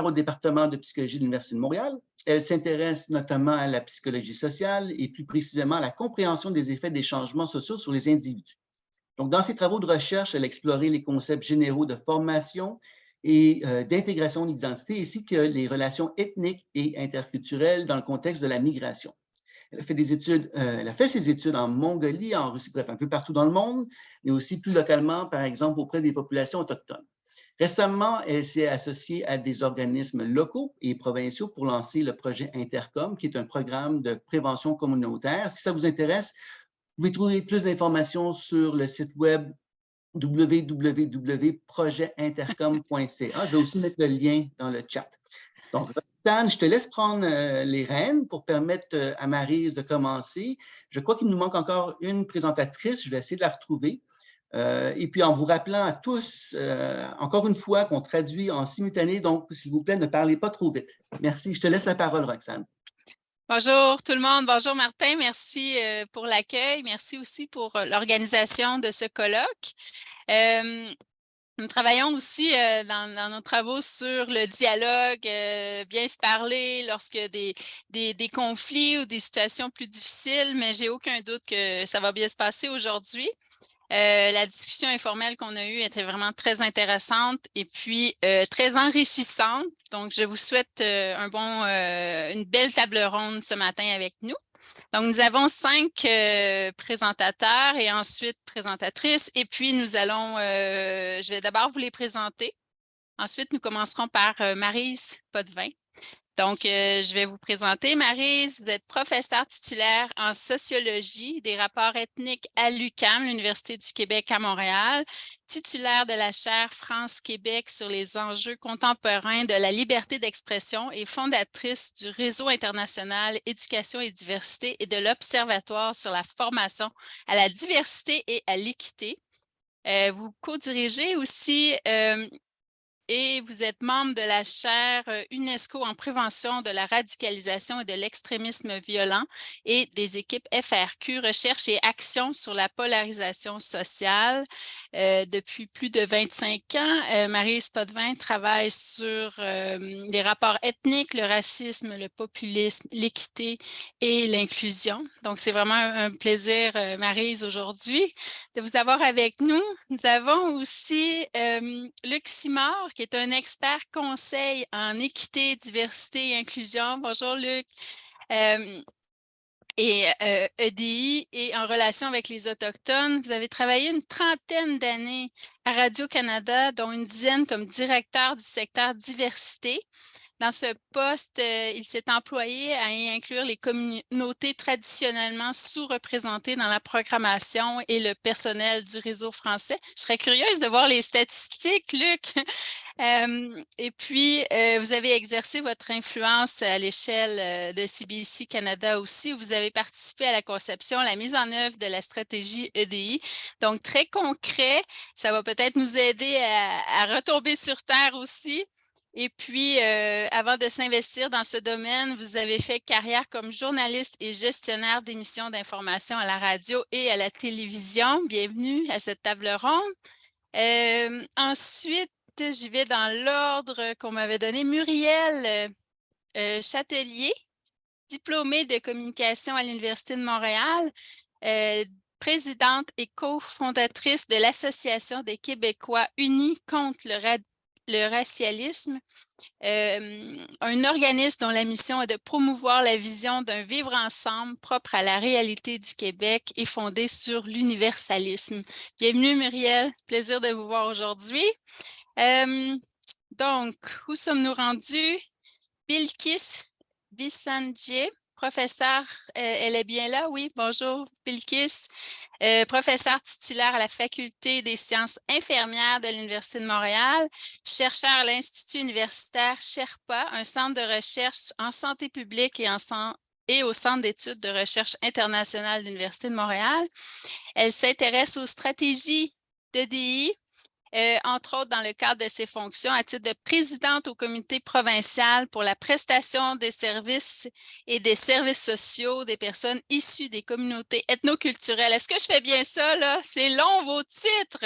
au département de psychologie de l'Université de Montréal. Elle s'intéresse notamment à la psychologie sociale et plus précisément à la compréhension des effets des changements sociaux sur les individus. Donc, dans ses travaux de recherche, elle a exploré les concepts généraux de formation et d'intégration de l'identité, ainsi que les relations ethniques et interculturelles dans le contexte de la migration. Elle a fait ses études en Mongolie, en Russie, bref, un peu partout dans le monde, mais aussi plus localement, par exemple, auprès des populations autochtones. Récemment, elle s'est associée à des organismes locaux et provinciaux pour lancer le projet Intercom, qui est un programme de prévention communautaire. Si ça vous intéresse, vous pouvez trouver plus d'informations sur le site web www.projetintercom.ca. Je vais aussi mettre le lien dans le chat. Donc, Roxane, je te laisse prendre les rênes pour permettre à Maryse de commencer. Je crois qu'il nous manque encore une présentatrice. Je vais essayer de la retrouver. Et puis, en vous rappelant à tous, encore une fois, qu'on traduit en simultané, donc, s'il vous plaît, ne parlez pas trop vite. Merci. Je te laisse la parole, Roxane. Bonjour tout le monde, bonjour Martin, merci pour l'accueil, merci aussi pour l'organisation de ce colloque. Nous travaillons aussi dans nos travaux sur le dialogue, bien se parler lorsque des conflits ou des situations plus difficiles, mais j'ai aucun doute que ça va bien se passer aujourd'hui. La discussion informelle qu'on a eue était vraiment très intéressante et puis très enrichissante. Donc, je vous souhaite une belle table ronde ce matin avec nous. Donc, nous avons 5 présentateurs et ensuite présentatrices. Et puis, je vais d'abord vous les présenter. Ensuite, nous commencerons par Maryse Potvin. Donc, je vais vous présenter. Maryse, vous êtes professeure titulaire en sociologie des rapports ethniques à l'UQAM, l'Université du Québec à Montréal, titulaire de la chaire France-Québec sur les enjeux contemporains de la liberté d'expression et fondatrice du Réseau international Éducation et diversité et de l'Observatoire sur la formation à la diversité et à l'équité. Vous co-dirigez aussi et vous êtes membre de la chaire UNESCO en prévention de la radicalisation et de l'extrémisme violent et des équipes FRQ, recherche et action sur la polarisation sociale. Depuis plus de 25 ans, Maryse Potvin travaille sur les rapports ethniques, le racisme, le populisme, l'équité et l'inclusion. Donc, c'est vraiment un plaisir, Maryse, aujourd'hui, de vous avoir avec nous. Nous avons aussi Luc Simard, qui est un expert conseil en équité, diversité et inclusion. Bonjour, Luc. EDI et en relation avec les Autochtones. Vous avez travaillé une trentaine d'années à Radio-Canada, dont une dizaine comme directeur du secteur diversité. Dans ce poste, il s'est employé à y inclure les communautés traditionnellement sous-représentées dans la programmation et le personnel du réseau français. Je serais curieuse de voir les statistiques, Luc. Et puis, vous avez exercé votre influence à l'échelle de CBC Canada aussi, où vous avez participé à la conception, à la mise en œuvre de la stratégie EDI. Donc, très concret, ça va peut-être nous aider à retomber sur terre aussi. Et puis, avant de s'investir dans ce domaine, vous avez fait carrière comme journaliste et gestionnaire d'émissions d'information à la radio et à la télévision. Bienvenue à cette table ronde. Ensuite, j'y vais dans l'ordre qu'on m'avait donné. Muriel Châtelier, diplômée de communication à l'Université de Montréal, présidente et cofondatrice de l'Association des Québécois unis contre le racialisme, un organisme dont la mission est de promouvoir la vision d'un vivre ensemble propre à la réalité du Québec et fondé sur l'universalisme. Bienvenue Muriel, plaisir de vous voir aujourd'hui. Donc, où sommes-nous rendus? Bilkis Bisandje, professeure, elle est bien là, oui, bonjour Bilkis, professeure titulaire à la Faculté des sciences infirmières de l'Université de Montréal, chercheur à l'Institut universitaire Sherpa, un centre de recherche en santé publique et au Centre d'études de recherche internationale de l'Université de Montréal. Elle s'intéresse aux stratégies d'EDI, entre autres dans le cadre de ses fonctions à titre de présidente au comité provincial pour la prestation des services et des services sociaux des personnes issues des communautés ethnoculturelles. Est-ce que je fais bien ça, là? C'est long, vos titres!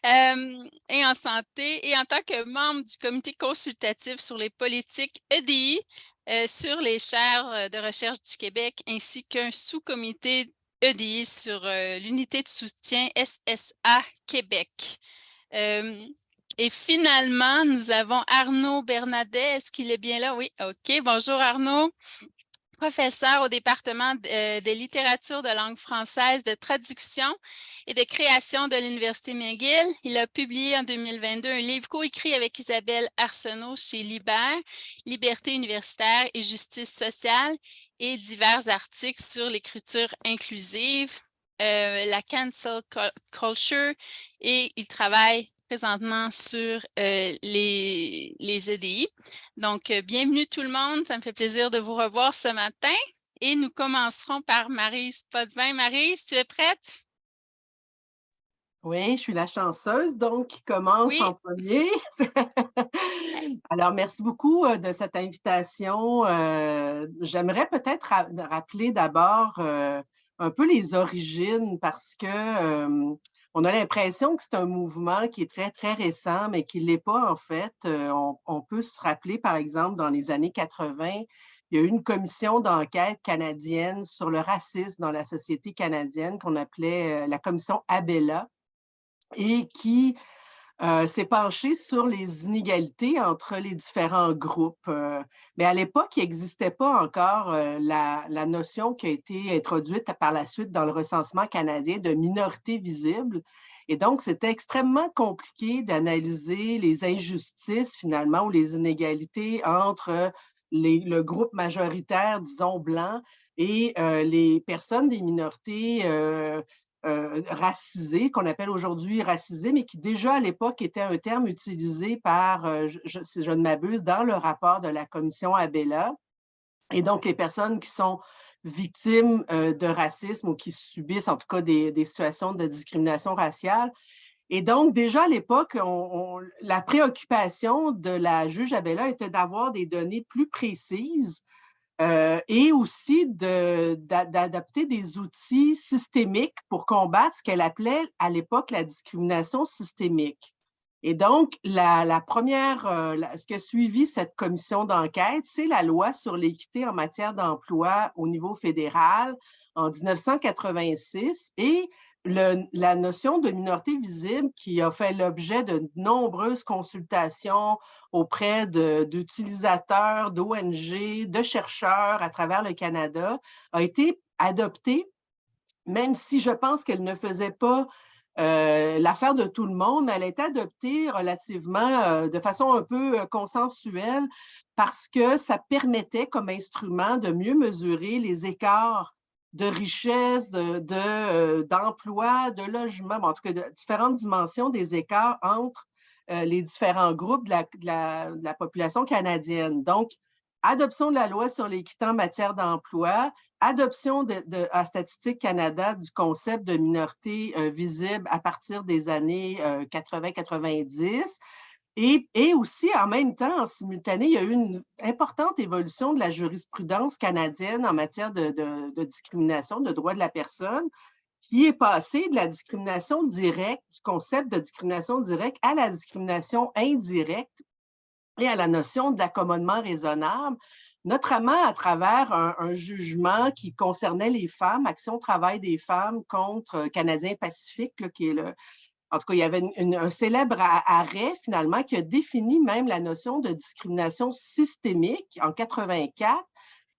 Et en santé, et en tant que membre du comité consultatif sur les politiques EDI sur les chaires de recherche du Québec, ainsi qu'un sous-comité EDI sur l'unité de soutien SSA Québec. Et finalement, nous avons Arnaud Bernadet. Est-ce qu'il est bien là? Oui, OK. Bonjour Arnaud. Professeur au département de littérature de langue française, de traduction et de création de l'Université McGill. Il a publié en 2022 un livre coécrit avec Isabelle Arsenault chez Libère, Liberté universitaire et justice sociale, et divers articles sur l'écriture inclusive, la cancel culture, et il travaille présentement sur les EDI. Donc, bienvenue tout le monde. Ça me fait plaisir de vous revoir ce matin. Et nous commencerons par Maryse Potvin. Maryse, tu es prête? Oui, je suis la chanceuse, donc qui commence Oui. en premier. Alors, merci beaucoup de cette invitation. J'aimerais peut-être rappeler d'abord un peu les origines parce que on a l'impression que c'est un mouvement qui est très, très récent, mais qui ne l'est pas en fait. On peut se rappeler, par exemple, dans les années 80, il y a eu une commission d'enquête canadienne sur le racisme dans la société canadienne qu'on appelait la commission Abella, et qui s'est penché sur les inégalités entre les différents groupes. Mais à l'époque, il n'existait pas encore la notion qui a été introduite par la suite dans le recensement canadien de minorité visible. Et donc, c'était extrêmement compliqué d'analyser les injustices, finalement, ou les inégalités entre le groupe majoritaire, disons, blanc, et les personnes des minorités racisés, qu'on appelle aujourd'hui racisés, mais qui déjà à l'époque était un terme utilisé par, si je ne m'abuse, dans le rapport de la commission Abella. Et donc, les personnes qui sont victimes de racisme ou qui subissent en tout cas des situations de discrimination raciale. Et donc, déjà à l'époque, la préoccupation de la juge Abella était d'avoir des données plus précises et aussi d'adapter des outils systémiques pour combattre ce qu'elle appelait à l'époque la discrimination systémique. Et donc, ce qui a suivi cette commission d'enquête, c'est la loi sur l'équité en matière d'emploi au niveau fédéral en 1986 et la notion de minorité visible qui a fait l'objet de nombreuses consultations auprès d'utilisateurs, d'ONG, de chercheurs à travers le Canada, a été adoptée, même si je pense qu'elle ne faisait pas l'affaire de tout le monde, mais elle a été adoptée relativement de façon un peu consensuelle parce que ça permettait comme instrument de mieux mesurer les écarts de richesse, d'emploi, de logement, en tout cas de différentes dimensions des écarts entre les différents groupes de la population canadienne. Donc, adoption de la loi sur l'équité en matière d'emploi, adoption à Statistique Canada du concept de minorité visible à partir des années 80-90. Et aussi, en même temps, en simultané, il y a eu une importante évolution de la jurisprudence canadienne en matière de discrimination, de droits de la personne, qui est passée de la discrimination directe, du concept de discrimination directe à la discrimination indirecte et à la notion d'accommodement raisonnable, notamment à travers un jugement qui concernait les femmes, Action Travail des femmes contre Canadien Pacifique, là, qui est en tout cas, il y avait un célèbre arrêt, finalement, qui a défini même la notion de discrimination systémique en 84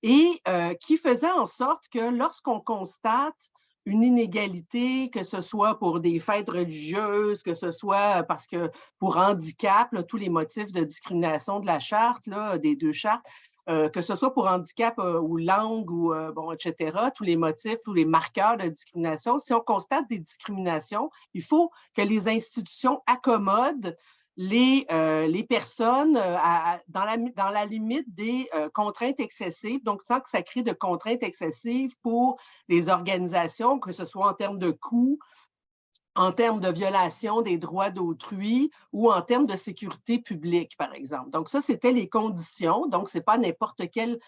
et qui faisait en sorte que lorsqu'on constate une inégalité, que ce soit pour des fêtes religieuses, que ce soit parce que pour handicap, là, tous les motifs de discrimination de la charte, là, des deux chartes, que ce soit pour handicap ou langue, ou, bon, etc., tous les motifs, tous les marqueurs de discrimination, si on constate des discriminations, il faut que les institutions accommodent les personnes dans la limite des contraintes excessives, donc sans que ça crée de contraintes excessives pour les organisations, que ce soit en termes de coûts, en termes de violation des droits d'autrui ou en termes de sécurité publique, par exemple. Donc, ça, c'était les conditions. Donc, ce n'est pas n'importe quelle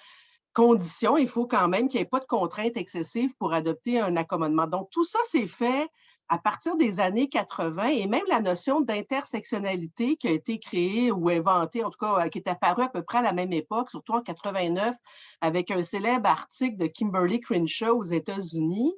condition. Il faut quand même qu'il n'y ait pas de contraintes excessives pour adopter un accommodement. Donc, tout ça s'est fait à partir des années 80 et même la notion d'intersectionnalité qui a été créée ou inventée, en tout cas, qui est apparue à peu près à la même époque, surtout en 89, avec un célèbre article de Kimberly Crenshaw aux États-Unis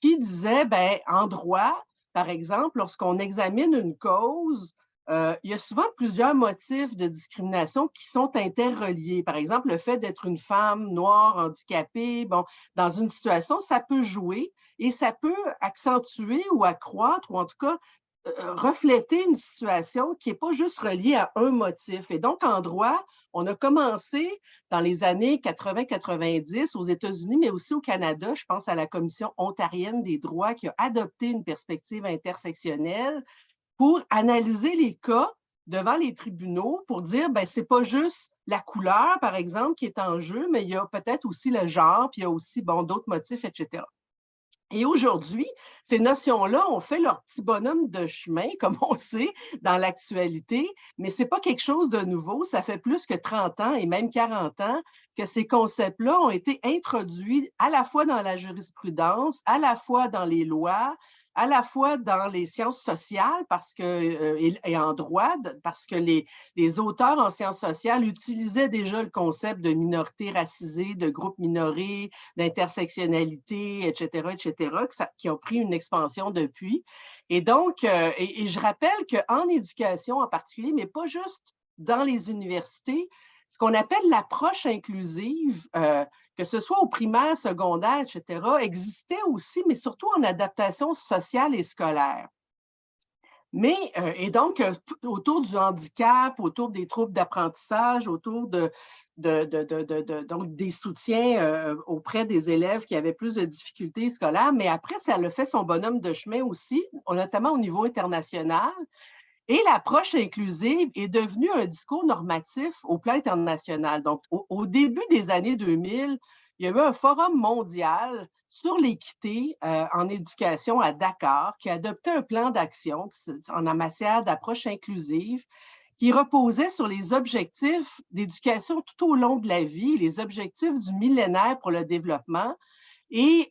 qui disait, ben, en droit, par exemple, lorsqu'on examine une cause, il y a souvent plusieurs motifs de discrimination qui sont interreliés. Par exemple, le fait d'être une femme noire, handicapée, bon, dans une situation, ça peut jouer et ça peut accentuer ou accroître, ou en tout cas refléter une situation qui n'est pas juste reliée à un motif. Et donc, en droit, on a commencé dans les années 80-90 aux États-Unis, mais aussi au Canada. Je pense à la Commission ontarienne des droits qui a adopté une perspective intersectionnelle pour analyser les cas devant les tribunaux pour dire, ben c'est pas juste la couleur, par exemple, qui est en jeu, mais il y a peut-être aussi le genre, puis il y a aussi, bon, d'autres motifs, etc. Et aujourd'hui, ces notions-là ont fait leur petit bonhomme de chemin, comme on sait, dans l'actualité, mais ce n'est pas quelque chose de nouveau. Ça fait plus que 30 ans et même 40 ans que ces concepts-là ont été introduits à la fois dans la jurisprudence, à la fois dans les lois, à la fois dans les sciences sociales et en droit, parce que les auteurs en sciences sociales utilisaient déjà le concept de minorité racisée, de groupe minoré, d'intersectionnalité, etc., qui ont pris une expansion depuis. Et donc, et je rappelle qu'en éducation en particulier, mais pas juste dans les universités, ce qu'on appelle l'approche inclusive, que ce soit au primaire, secondaire, etc., existait aussi, mais surtout en adaptation sociale et scolaire. Mais, et donc, autour du handicap, autour des troubles d'apprentissage, autour donc des soutiens auprès des élèves qui avaient plus de difficultés scolaires, mais après, ça a fait son bonhomme de chemin aussi, notamment au niveau international. Et l'approche inclusive est devenue un discours normatif au plan international. Donc, au début des années 2000, il y a eu un forum mondial sur l'équité en éducation à Dakar qui a adopté un plan d'action en matière d'approche inclusive qui reposait sur les objectifs d'éducation tout au long de la vie, les objectifs du millénaire pour le développement. Et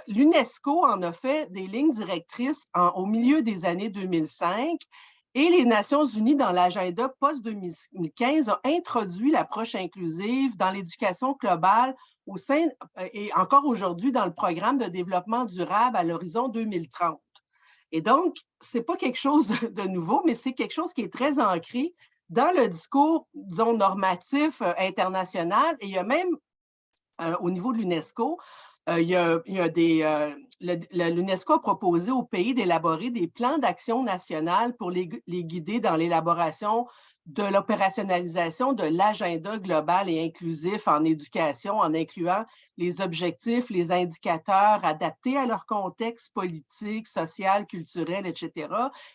l'UNESCO en a fait des lignes directrices au milieu des années 2005. Et les Nations unies, dans l'agenda post-2015, ont introduit l'approche inclusive dans l'éducation globale au sein, et encore aujourd'hui, dans le programme de développement durable à l'horizon 2030. Et donc, ce n'est pas quelque chose de nouveau, mais c'est quelque chose qui est très ancré dans le discours, disons, normatif international. Et il y a même, au niveau de l'UNESCO, l'UNESCO a proposé aux pays d'élaborer des plans d'action nationale pour les guider dans l'élaboration de l'opérationnalisation de l'agenda global et inclusif en éducation, en incluant les objectifs, les indicateurs adaptés à leur contexte politique, social, culturel, etc.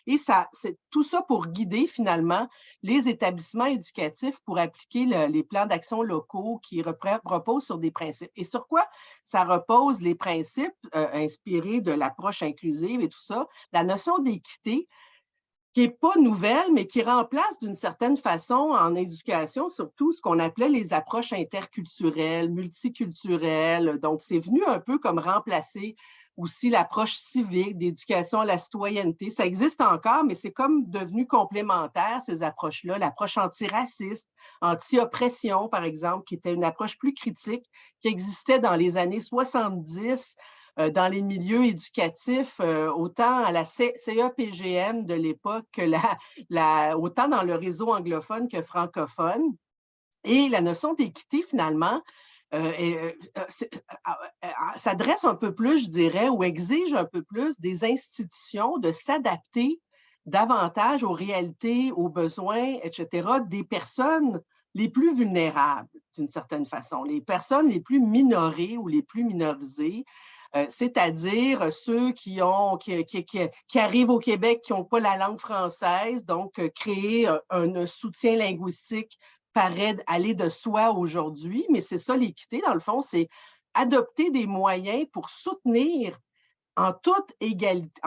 Et c'est tout ça pour guider finalement les établissements éducatifs pour appliquer les plans d'action locaux qui reposent sur des principes. Et sur quoi ça repose les principes inspirés de l'approche inclusive et tout ça? La notion d'équité, qui n'est pas nouvelle, mais qui remplace d'une certaine façon en éducation, surtout ce qu'on appelait les approches interculturelles, multiculturelles. Donc, c'est venu un peu comme remplacer aussi l'approche civique d'éducation à la citoyenneté. Ça existe encore, mais c'est comme devenu complémentaire, ces approches-là. L'approche antiraciste, anti-oppression, par exemple, qui était une approche plus critique, qui existait dans les années 70 dans les milieux éducatifs, autant à la CEPGM de l'époque que autant dans le réseau anglophone que francophone. Et la notion d'équité, finalement, s'adresse un peu plus, je dirais, ou exige un peu plus des institutions de s'adapter davantage aux réalités, aux besoins, etc., des personnes les plus vulnérables, d'une certaine façon, les personnes les plus minorées ou les plus minorisées, c'est-à-dire ceux qui arrivent au Québec qui n'ont pas la langue française, donc créer un soutien linguistique paraît aller de soi aujourd'hui, mais c'est ça l'équité, dans le fond, c'est adopter des moyens pour soutenir en toute égalité,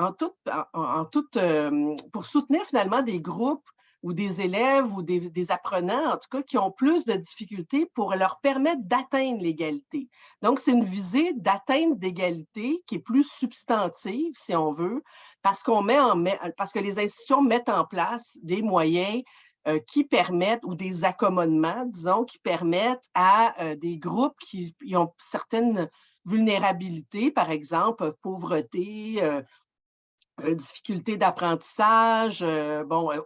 pour soutenir finalement des groupes ou des élèves ou des apprenants, en tout cas, qui ont plus de difficultés pour leur permettre d'atteindre l'égalité. Donc, c'est une visée d'atteinte d'égalité qui est plus substantive, si on veut, parce que les institutions mettent en place des moyens qui permettent, ou des accommodements, disons, qui permettent à des groupes qui ont certaines vulnérabilités, par exemple, pauvreté, difficultés d'apprentissage,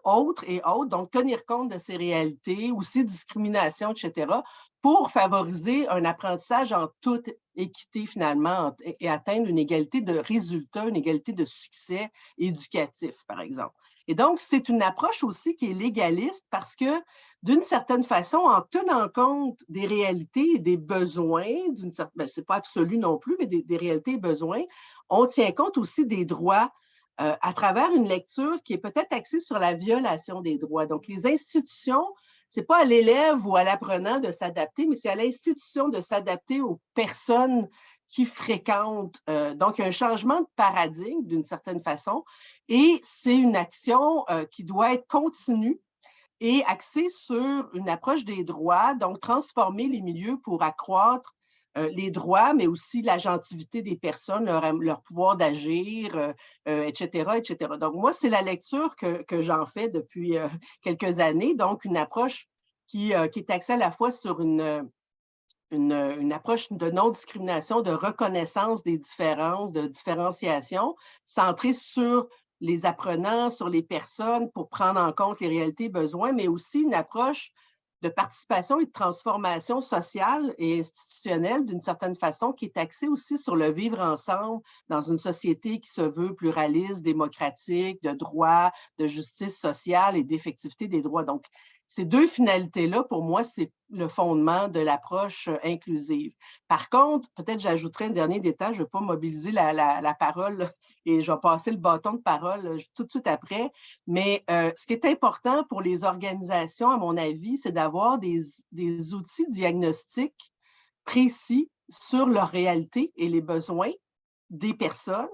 autres et autres. Donc, tenir compte de ces réalités, aussi discrimination, etc., pour favoriser un apprentissage en toute équité, finalement, et atteindre une égalité de résultats, une égalité de succès éducatif, par exemple. Et donc, c'est une approche aussi qui est légaliste parce que, d'une certaine façon, en tenant compte des réalités et des besoins, ce n'est pas absolu non plus, mais des réalités et besoins, on tient compte aussi des droits à travers une lecture qui est peut-être axée sur la violation des droits. Donc, les institutions, ce n'est pas à l'élève ou à l'apprenant de s'adapter, mais c'est à l'institution de s'adapter aux personnes qui fréquentent. Donc, il y a un changement de paradigme d'une certaine façon et c'est une action qui doit être continue et axée sur une approche des droits, donc transformer les milieux pour accroître les droits, mais aussi l'agentivité des personnes, leur pouvoir d'agir, etc., etc. Donc, moi, c'est la lecture que j'en fais depuis quelques années, donc une approche qui est axée à la fois sur une approche de non-discrimination, de reconnaissance des différences, de différenciation, centrée sur les apprenants, sur les personnes pour prendre en compte les réalités et besoins, mais aussi une approche de participation et de transformation sociale et institutionnelle d'une certaine façon qui est axée aussi sur le vivre ensemble dans une société qui se veut pluraliste, démocratique, de droit, de justice sociale et d'effectivité des droits. Donc, ces deux finalités-là, pour moi, c'est le fondement de l'approche inclusive. Par contre, peut-être j'ajouterai un dernier détail, je ne vais pas mobiliser la parole et je vais passer le bâton de parole tout de suite après, mais ce qui est important pour les organisations, à mon avis, c'est d'avoir des outils diagnostiques précis sur leur réalité et les besoins des personnes.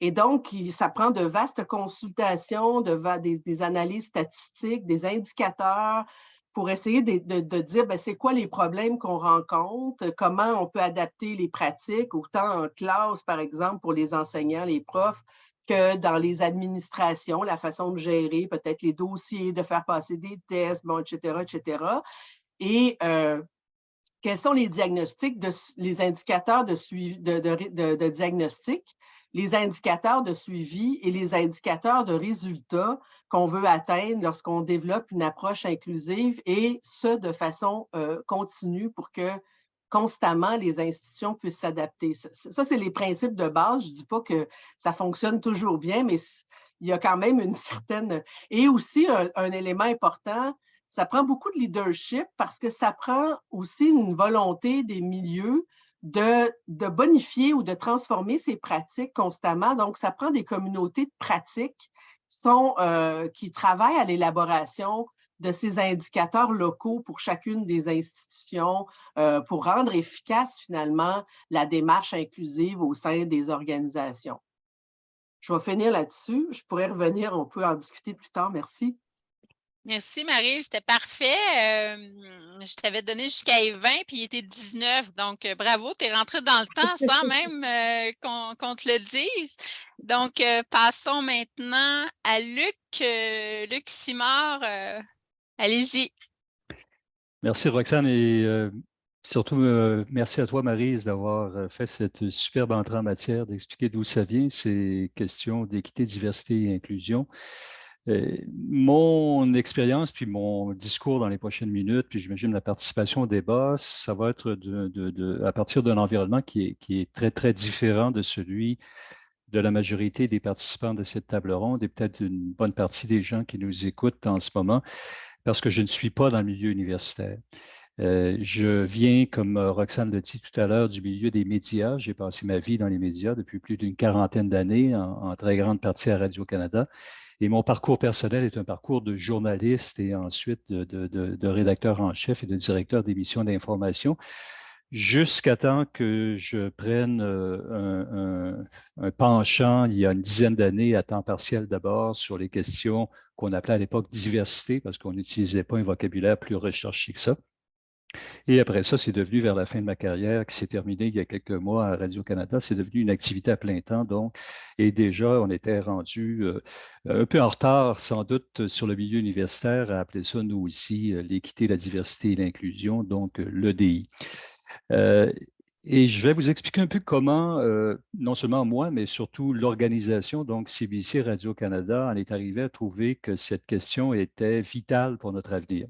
Et donc, ça prend de vastes consultations, des analyses statistiques, des indicateurs pour essayer de dire c'est quoi les problèmes qu'on rencontre, comment on peut adapter les pratiques, autant en classe, par exemple, pour les enseignants, les profs, que dans les administrations, la façon de gérer peut-être les dossiers, de faire passer des tests, etc., etc. Et quels sont les diagnostics, les indicateurs de diagnostic, les indicateurs de suivi et les indicateurs de résultats qu'on veut atteindre lorsqu'on développe une approche inclusive et ce, de façon continue pour que constamment les institutions puissent s'adapter. Ça, c'est les principes de base. Je ne dis pas que ça fonctionne toujours bien, mais il y a quand même une certaine... Et aussi, un élément important, ça prend beaucoup de leadership parce que ça prend aussi une volonté des milieux de bonifier ou de transformer ces pratiques constamment. Donc, ça prend des communautés de pratiques qui travaillent à l'élaboration de ces indicateurs locaux pour chacune des institutions pour rendre efficace finalement la démarche inclusive au sein des organisations. Je vais finir là-dessus. Je pourrais revenir, on peut en discuter plus tard. Merci. Merci, Marie. C'était parfait. Je t'avais donné jusqu'à 20, puis il était 19. Donc, bravo, tu es rentré dans le temps sans même qu'on te le dise. Donc, passons maintenant à Luc. Luc Simard, allez-y. Merci, Roxane, et surtout, merci à toi, Maryse, d'avoir fait cette superbe entrée en matière, d'expliquer d'où ça vient, ces questions d'équité, diversité et inclusion. Mon expérience, puis mon discours dans les prochaines minutes, puis j'imagine la participation au débat, ça va être à partir d'un environnement qui est très, très différent de celui de la majorité des participants de cette table ronde et peut-être d'une bonne partie des gens qui nous écoutent en ce moment, parce que je ne suis pas dans le milieu universitaire. Je viens, comme Roxane l'a dit tout à l'heure, du milieu des médias. J'ai passé ma vie dans les médias depuis plus d'une quarantaine d'années, en très grande partie à Radio-Canada. Et mon parcours personnel est un parcours de journaliste et ensuite de rédacteur en chef et de directeur d'émissions d'information. jusqu'à temps que je prenne un penchant, il y a une dizaine d'années, à temps partiel d'abord, sur les questions qu'on appelait à l'époque diversité, parce qu'on n'utilisait pas un vocabulaire plus recherché que ça. Et après ça, c'est devenu vers la fin de ma carrière, qui s'est terminée il y a quelques mois à Radio-Canada, c'est devenu une activité à plein temps, donc, et déjà, on était rendu un peu en retard, sans doute, sur le milieu universitaire, à appeler ça, nous aussi, l'équité, la diversité et l'inclusion, donc l'EDI. Et je vais vous expliquer un peu comment, non seulement moi, mais surtout l'organisation, donc CBC Radio-Canada, en est arrivé à trouver que cette question était vitale pour notre avenir.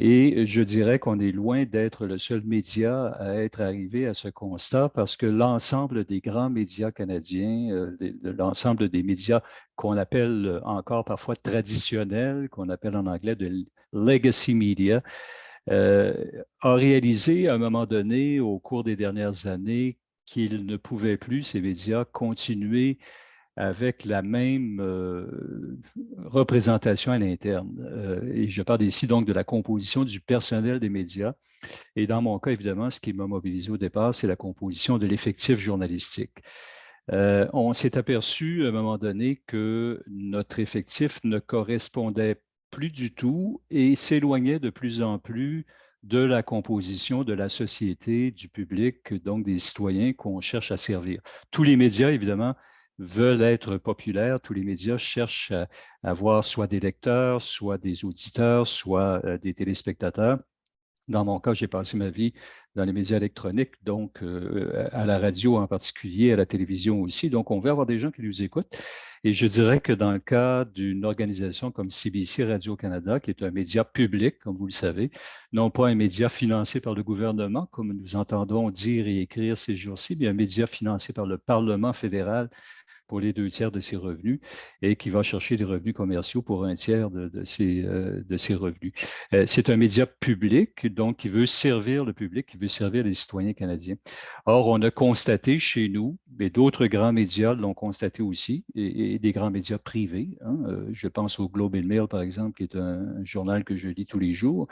Et je dirais qu'on est loin d'être le seul média à être arrivé à ce constat parce que l'ensemble des grands médias canadiens, l'ensemble des médias qu'on appelle encore parfois traditionnels, qu'on appelle en anglais de legacy media, a réalisé à un moment donné, au cours des dernières années, qu'ils ne pouvaient plus, ces médias, continuer avec la même représentation à l'interne. Et je parle ici donc de la composition du personnel des médias. Et dans mon cas, évidemment, ce qui m'a mobilisé au départ, c'est la composition de l'effectif journalistique. On s'est aperçu à un moment donné que notre effectif ne correspondait plus du tout et s'éloignait de plus en plus de la composition de la société, du public, donc des citoyens qu'on cherche à servir. Tous les médias, évidemment, veulent être populaires. Tous les médias cherchent à avoir soit des lecteurs, soit des auditeurs, soit des téléspectateurs. Dans mon cas, j'ai passé ma vie dans les médias électroniques, donc à la radio en particulier, à la télévision aussi. Donc, on veut avoir des gens qui nous écoutent. Et je dirais que dans le cas d'une organisation comme CBC Radio-Canada, qui est un média public, comme vous le savez, non pas un média financé par le gouvernement, comme nous entendons dire et écrire ces jours-ci, mais un média financé par le Parlement fédéral pour les 2 tiers de ses revenus et qui va chercher des revenus commerciaux pour 1 tiers de ses revenus. C'est un média public, donc qui veut servir le public, qui veut servir les citoyens canadiens. Or, on a constaté chez nous, mais d'autres grands médias l'ont constaté aussi, et des grands médias privés. Hein, je pense au Globe and Mail, par exemple, qui est un journal que je lis tous les jours,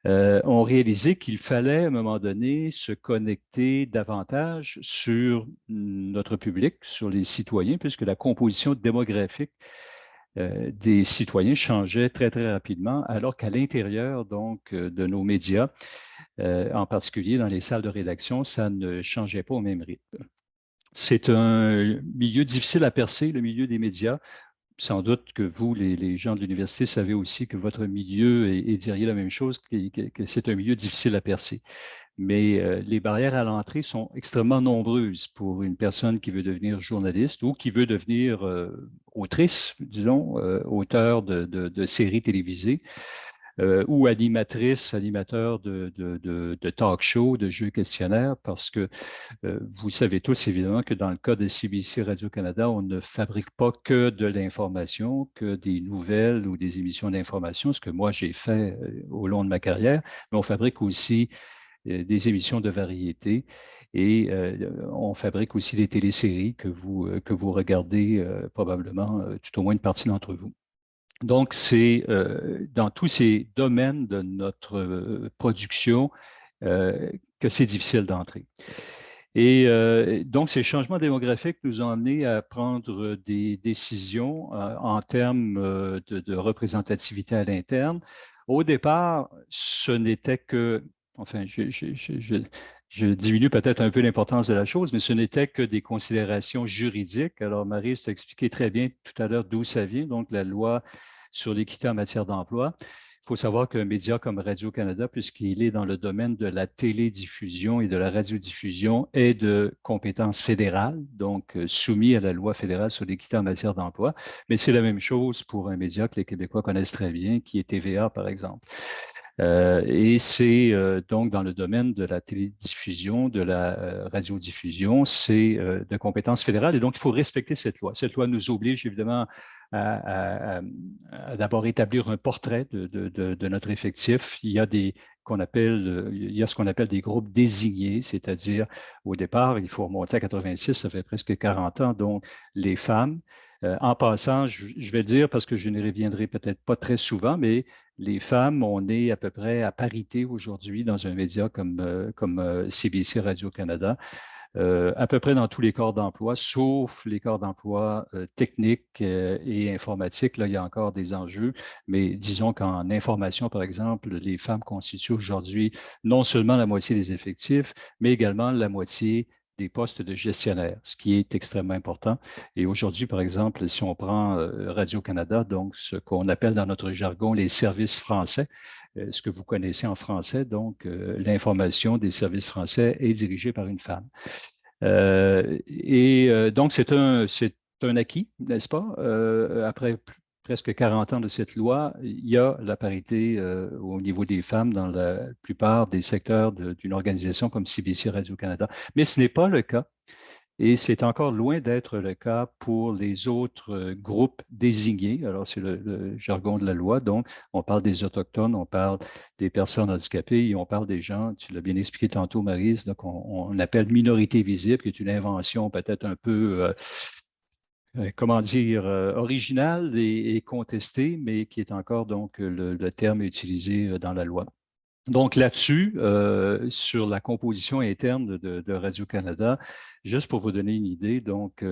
ont réalisé qu'il fallait à un moment donné se connecter davantage sur notre public, sur les citoyens, puisque la composition démographique des citoyens changeait très, très rapidement, alors qu'à l'intérieur donc de nos médias, en particulier dans les salles de rédaction, ça ne changeait pas au même rythme. C'est un milieu difficile à percer, le milieu des médias. Sans doute que vous, les gens de l'université, savez aussi que votre milieu et diriez la même chose, que c'est un milieu difficile à percer. Mais les barrières à l'entrée sont extrêmement nombreuses pour une personne qui veut devenir journaliste ou qui veut devenir autrice, disons, auteur de séries télévisées. Ou animateur de talk show, de jeux questionnaires, parce que vous savez tous évidemment que dans le cas de CBC Radio-Canada, on ne fabrique pas que de l'information, que des nouvelles ou des émissions d'information, ce que moi j'ai fait au long de ma carrière, mais on fabrique aussi des émissions de variété et on fabrique aussi des téléséries que vous regardez probablement, tout au moins une partie d'entre vous. Donc, c'est dans tous ces domaines de notre production que c'est difficile d'entrer. Et donc, ces changements démographiques nous ont amené à prendre des décisions en termes de représentativité à l'interne. Au départ, ce n'était que, enfin, je diminue peut-être un peu l'importance de la chose, mais ce n'était que des considérations juridiques. Alors, Marie t'a expliqué très bien tout à l'heure d'où ça vient, donc la loi sur l'équité en matière d'emploi. Il faut savoir qu'un média comme Radio-Canada, puisqu'il est dans le domaine de la télédiffusion et de la radiodiffusion, est de compétence fédérale, donc soumis à la loi fédérale sur l'équité en matière d'emploi. Mais c'est la même chose pour un média que les Québécois connaissent très bien, qui est TVA, par exemple. Et c'est donc dans le domaine de la télédiffusion, de la radiodiffusion, c'est de compétence fédérale. Et donc, il faut respecter cette loi. Cette loi nous oblige évidemment à d'abord établir un portrait de notre effectif. Il y a ce qu'on appelle des groupes désignés, c'est-à-dire au départ, il faut remonter à 86, ça fait presque 40 ans, donc les femmes. En passant, je vais dire, parce que je n'y reviendrai peut-être pas très souvent, mais les femmes, on est à peu près à parité aujourd'hui dans un média comme CBC Radio-Canada. À peu près dans tous les corps d'emploi, sauf les corps d'emploi techniques et informatiques. Là, il y a encore des enjeux, mais disons qu'en information, par exemple, les femmes constituent aujourd'hui non seulement la moitié des effectifs, mais également la moitié des postes de gestionnaires, ce qui est extrêmement important. Et aujourd'hui, par exemple, si on prend Radio-Canada, donc ce qu'on appelle dans notre jargon les services français, ce que vous connaissez en français, donc l'information des services français est dirigée par une femme. Donc, c'est un acquis, n'est-ce pas? Après presque 40 ans de cette loi, il y a la parité au niveau des femmes dans la plupart des secteurs d'une organisation comme CBC Radio-Canada. Mais ce n'est pas le cas. Et c'est encore loin d'être le cas pour les autres groupes désignés. Alors, c'est le jargon de la loi. Donc, on parle des Autochtones, on parle des personnes handicapées et on parle des gens, tu l'as bien expliqué tantôt, Maryse, donc on appelle minorité visible, qui est une invention peut-être un peu, comment dire, originale et contestée, mais qui est encore donc le terme utilisé dans la loi. Donc là-dessus, sur la composition interne de Radio-Canada, juste pour vous donner une idée, donc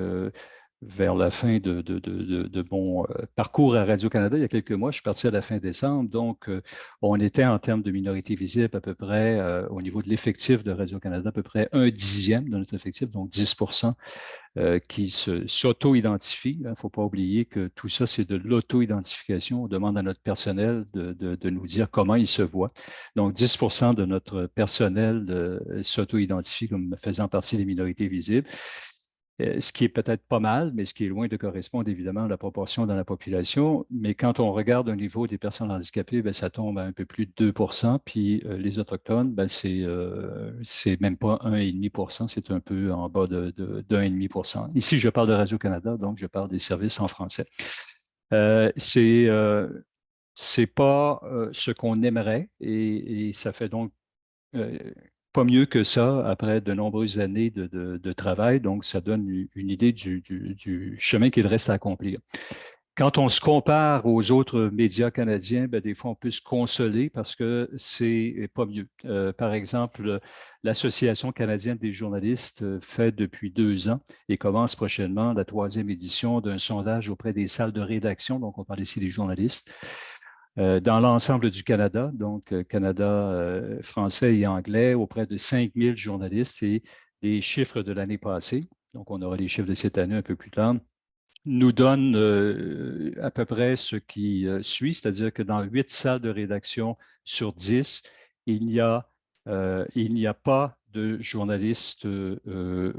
vers la fin de mon parcours à Radio-Canada, il y a quelques mois, je suis parti à la fin décembre, donc on était en termes de minorité visible à peu près, au niveau de l'effectif de Radio-Canada, à peu près 1/10 de notre effectif, donc 10% qui s'auto-identifient. Il ne faut pas oublier que tout ça, c'est de l'auto-identification. On demande à notre personnel de nous dire comment il se voit. Donc, 10% de notre personnel s'auto-identifie comme faisant partie des minorités visibles. Ce qui est peut-être pas mal, mais ce qui est loin de correspondre évidemment à la proportion dans la population. Mais quand on regarde au niveau des personnes handicapées, bien, ça tombe à un peu plus de 2%. Puis les Autochtones, bien, c'est même pas 1,5%, c'est un peu en bas de 1,5%. Ici, je parle de Radio-Canada, donc je parle des services en français. C'est pas ce qu'on aimerait et ça fait donc pas mieux que ça après de nombreuses années de travail. Donc, ça donne une idée du chemin qu'il reste à accomplir. Quand on se compare aux autres médias canadiens, bien, des fois, on peut se consoler parce que c'est pas mieux. Par exemple, l'Association canadienne des journalistes fait depuis 2 ans et commence prochainement la 3e édition d'un sondage auprès des salles de rédaction. Donc, on parle ici des journalistes. Dans l'ensemble du Canada, donc Canada français et anglais, auprès de 5000 journalistes et les chiffres de l'année passée, donc on aura les chiffres de cette année un peu plus tard, nous donnent à peu près ce qui suit, c'est-à-dire que dans 8 salles de rédaction sur 10, il n'y a pas de journalistes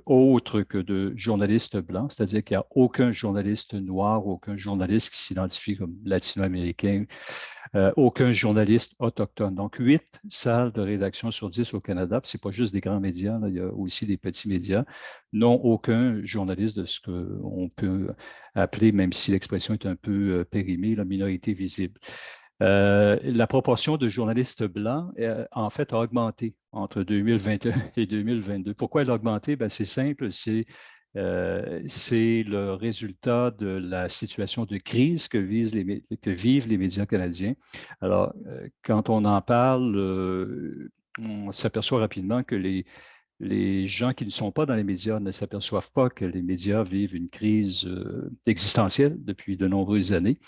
autres que de journalistes blancs, c'est-à-dire qu'il n'y a aucun journaliste noir, aucun journaliste qui s'identifie comme latino-américain, aucun journaliste autochtone. Donc, 8 salles de rédaction sur 10 au Canada. Ce n'est pas juste des grands médias, là, il y a aussi des petits médias. Non, aucun journaliste de ce qu'on peut appeler, même si l'expression est un peu périmée, la minorité visible. La proportion de journalistes blancs, en fait, a augmenté entre 2021 et 2022. Pourquoi elle a augmenté? Ben, c'est simple, c'est le résultat de la situation de crise que vivent les médias canadiens. Alors, quand on en parle, on s'aperçoit rapidement que les gens qui ne sont pas dans les médias ne s'aperçoivent pas que les médias vivent une crise existentielle depuis de nombreuses années.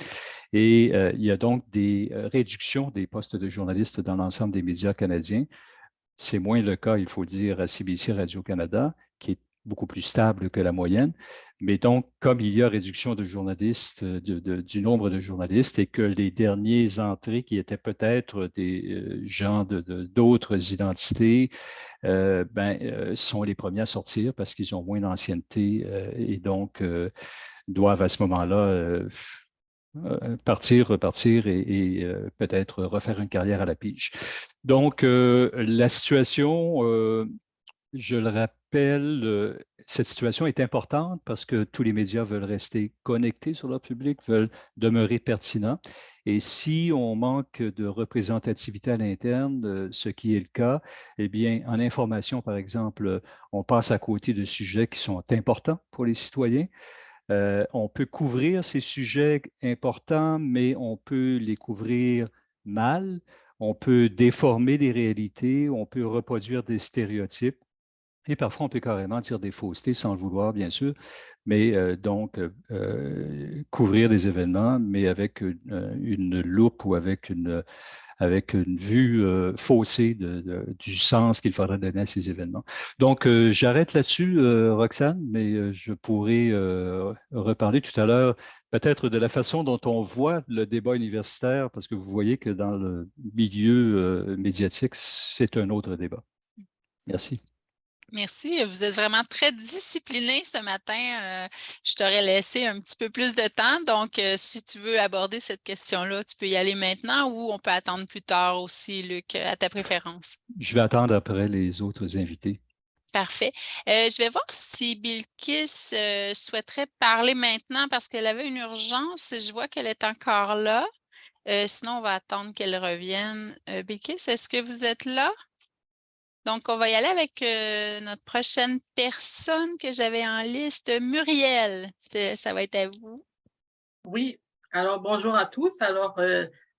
Et il y a donc des réductions des postes de journalistes dans l'ensemble des médias canadiens. C'est moins le cas, il faut dire, à CBC Radio-Canada, qui est beaucoup plus stable que la moyenne. Mais donc, comme il y a réduction de journalistes, du nombre de journalistes et que les derniers entrées qui étaient peut-être des gens d'autres identités sont les premiers à sortir parce qu'ils ont moins d'ancienneté et donc doivent à ce moment-là partir, repartir et peut-être refaire une carrière à la pige. Donc, la situation, je le rappelle, cette situation est importante parce que tous les médias veulent rester connectés sur leur public, veulent demeurer pertinents. Et si on manque de représentativité à l'interne, ce qui est le cas, eh bien, en information, par exemple, on passe à côté de sujets qui sont importants pour les citoyens. On peut couvrir ces sujets importants, mais on peut les couvrir mal. On peut déformer des réalités, on peut reproduire des stéréotypes. Et parfois, on peut carrément dire des faussetés sans le vouloir, bien sûr, mais couvrir des événements, mais avec une loupe ou avec une vue faussée du sens qu'il faudrait donner à ces événements. Donc, j'arrête là-dessus, Roxane, mais je pourrais reparler tout à l'heure peut-être de la façon dont on voit le débat universitaire, parce que vous voyez que dans le milieu médiatique, c'est un autre débat. Merci. Merci. Vous êtes vraiment très discipliné ce matin. Je t'aurais laissé un petit peu plus de temps. Donc, si tu veux aborder cette question-là, tu peux y aller maintenant ou on peut attendre plus tard aussi, Luc, à ta préférence. Je vais attendre après les autres invités. Parfait. Je vais voir si Bilkis souhaiterait parler maintenant parce qu'elle avait une urgence. Je vois qu'elle est encore là. Sinon, on va attendre qu'elle revienne. Bilkis, est-ce que vous êtes là? Donc, on va y aller avec notre prochaine personne que j'avais en liste, Muriel. Ça va être à vous. Oui, alors bonjour à tous. Alors,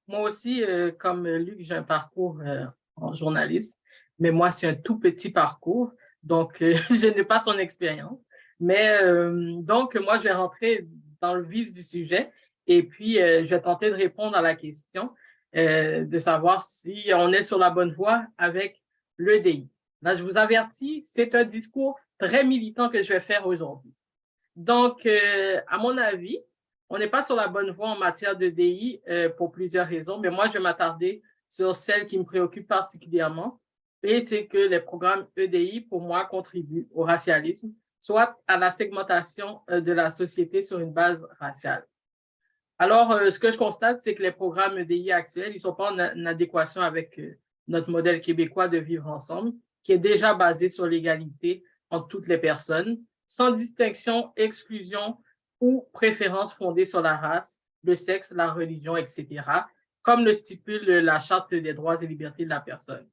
moi aussi, comme Luc, j'ai un parcours en journalisme, mais moi, c'est un tout petit parcours, donc je n'ai pas son expérience. Mais donc, moi, je vais rentrer dans le vif du sujet et puis je vais tenter de répondre à la question de savoir si on est sur la bonne voie avec l'EDI. Là, je vous avertis, c'est un discours très militant que je vais faire aujourd'hui. Donc, à mon avis, on n'est pas sur la bonne voie en matière d'EDI pour plusieurs raisons, mais moi, je vais m'attarder sur celle qui me préoccupe particulièrement, et c'est que les programmes EDI, pour moi, contribuent au racialisme, soit à la segmentation de la société sur une base raciale. Alors, ce que je constate, c'est que les programmes EDI actuels, ils ne sont pas en adéquation avec notre modèle québécois de vivre ensemble, qui est déjà basé sur l'égalité entre toutes les personnes, sans distinction, exclusion ou préférence fondée sur la race, le sexe, la religion, etc., comme le stipule la Charte des droits et libertés de la personne.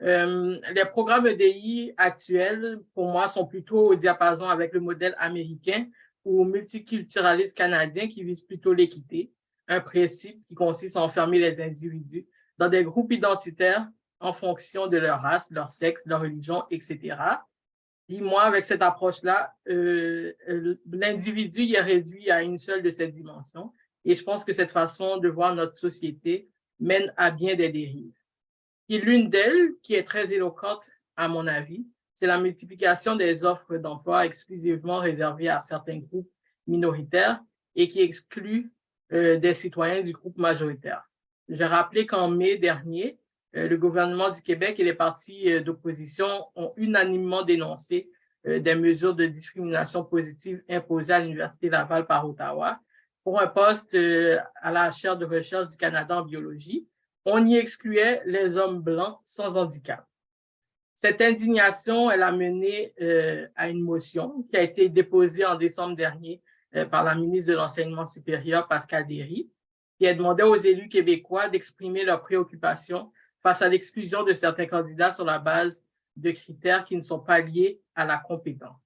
Les programmes EDI actuels, pour moi, sont plutôt au diapason avec le modèle américain ou multiculturaliste canadien qui vise plutôt l'équité, un principe qui consiste à enfermer les individus dans des groupes identitaires en fonction de leur race, leur sexe, leur religion, etc. Et moi, avec cette approche-là, l'individu y est réduit à une seule de ces dimensions. Et je pense que cette façon de voir notre société mène à bien des dérives. Et l'une d'elles, qui est très éloquente à mon avis, c'est la multiplication des offres d'emploi exclusivement réservées à certains groupes minoritaires et qui exclut des citoyens du groupe majoritaire. J'ai rappelé qu'en mai dernier, le gouvernement du Québec et les partis d'opposition ont unanimement dénoncé des mesures de discrimination positive imposées à l'Université Laval par Ottawa pour un poste à la chaire de recherche du Canada en biologie. On y excluait les hommes blancs sans handicap. Cette indignation, elle a mené à une motion qui a été déposée en décembre dernier par la ministre de l'Enseignement supérieur, Pascale Derry, qui a demandé aux élus québécois d'exprimer leurs préoccupations face à l'exclusion de certains candidats sur la base de critères qui ne sont pas liés à la compétence.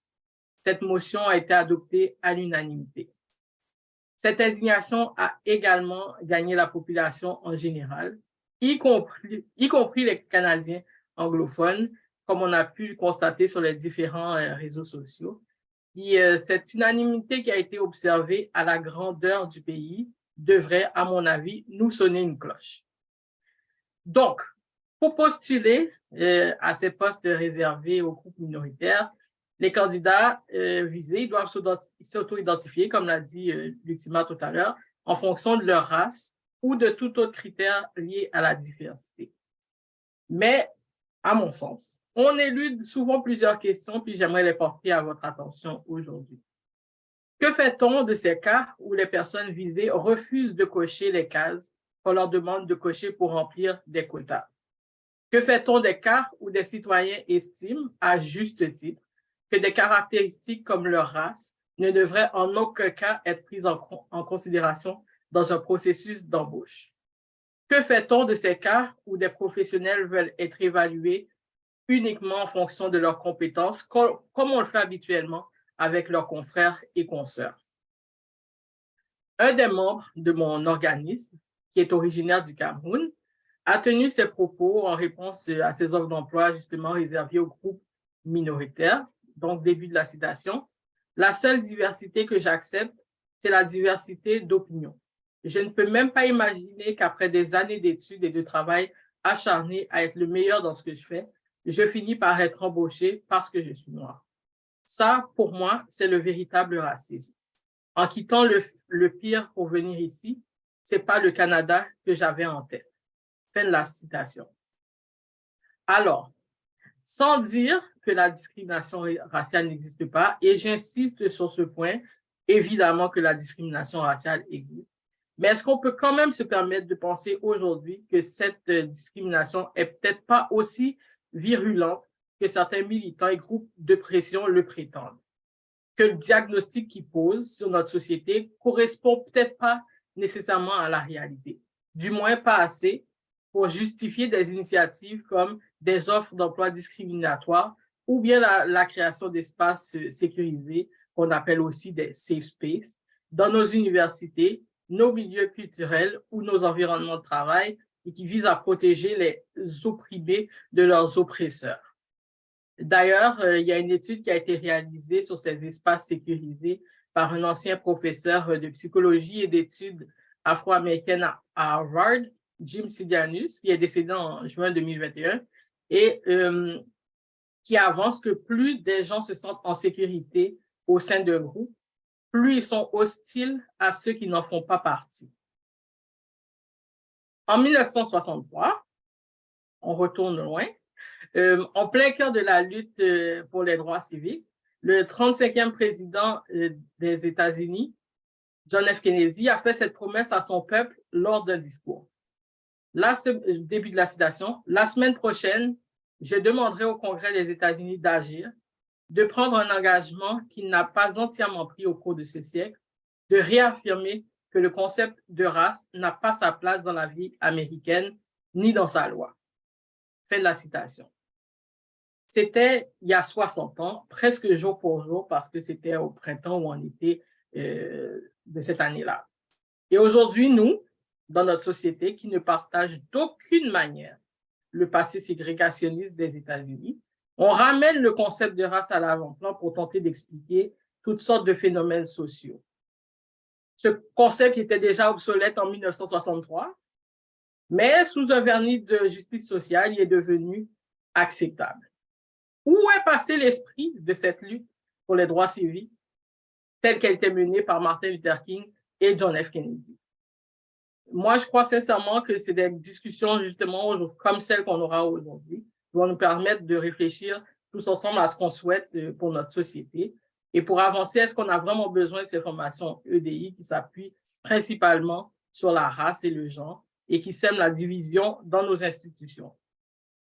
Cette motion a été adoptée à l'unanimité. Cette indignation a également gagné la population en général, y compris les Canadiens anglophones, comme on a pu le constater sur les différents réseaux sociaux. Et cette unanimité qui a été observée à la grandeur du pays devrait, à mon avis, nous sonner une cloche. Donc, pour postuler à ces postes réservés aux groupes minoritaires, les candidats visés doivent s'auto-identifier, comme l'a dit Lucima tout à l'heure, en fonction de leur race ou de tout autre critère lié à la diversité. Mais, à mon sens, on élude souvent plusieurs questions, puis j'aimerais les porter à votre attention aujourd'hui. Que fait-on de ces cas où les personnes visées refusent de cocher les cases qu'on leur demande de cocher pour remplir des quotas? Que fait-on des cas où des citoyens estiment, à juste titre, que des caractéristiques comme leur race ne devraient en aucun cas être prises en considération dans un processus d'embauche? Que fait-on de ces cas où des professionnels veulent être évalués uniquement en fonction de leurs compétences, comme on le fait habituellement avec leurs confrères et consoeurs? Un des membres de mon organisme, qui est originaire du Cameroun, a tenu ses propos en réponse à ces offres d'emploi justement réservées aux groupes minoritaires. Donc, début de la citation. La seule diversité que j'accepte, c'est la diversité d'opinion. Je ne peux même pas imaginer qu'après des années d'études et de travail acharné à être le meilleur dans ce que je fais, je finis par être embauché parce que je suis noire. Ça, pour moi, c'est le véritable racisme. En quittant le pire pour venir ici, c'est pas le Canada que j'avais en tête. Fin de la citation. Alors, sans dire que la discrimination raciale n'existe pas, et j'insiste sur ce point, évidemment que la discrimination raciale existe, mais est-ce qu'on peut quand même se permettre de penser aujourd'hui que cette discrimination est peut-être pas aussi virulente que certains militants et groupes de pression le prétendent? Que le diagnostic qu'ils posent sur notre société correspond peut-être pas nécessairement à la réalité, du moins pas assez pour justifier des initiatives comme des offres d'emploi discriminatoires ou bien la création d'espaces sécurisés, qu'on appelle aussi des safe spaces, dans nos universités, nos milieux culturels ou nos environnements de travail et qui visent à protéger les opprimés de leurs oppresseurs. D'ailleurs, il y a une étude qui a été réalisée sur ces espaces sécurisés par un ancien professeur de psychologie et d'études afro-américaines à Harvard, Jim Sidianus, qui est décédé en juin 2021, et qui avance que plus des gens se sentent en sécurité au sein d'un groupe, plus ils sont hostiles à ceux qui n'en font pas partie. En 1963, on retourne loin, en plein cœur de la lutte pour les droits civiques, le 35e président des États-Unis, John F. Kennedy, a fait cette promesse à son peuple lors d'un discours. Là, début de la citation, « La semaine prochaine, je demanderai au Congrès des États-Unis d'agir, de prendre un engagement qu'il n'a pas entièrement pris au cours de ce siècle, de réaffirmer que le concept de race n'a pas sa place dans la vie américaine ni dans sa loi. » Fin de la citation. C'était il y a 60 ans, presque jour pour jour, parce que c'était au printemps ou en été de cette année-là. Et aujourd'hui, nous, dans notre société, qui ne partage d'aucune manière le passé ségrégationniste des États-Unis, on ramène le concept de race à l'avant-plan pour tenter d'expliquer toutes sortes de phénomènes sociaux. Ce concept était déjà obsolète en 1963, mais sous un vernis de justice sociale, il est devenu acceptable. Où est passé l'esprit de cette lutte pour les droits civiques telle qu'elle était menée par Martin Luther King et John F. Kennedy? Moi, je crois sincèrement que c'est des discussions justement comme celles qu'on aura aujourd'hui qui vont nous permettre de réfléchir tous ensemble à ce qu'on souhaite pour notre société. Et pour avancer, est-ce qu'on a vraiment besoin de ces formations EDI qui s'appuient principalement sur la race et le genre et qui sèment la division dans nos institutions?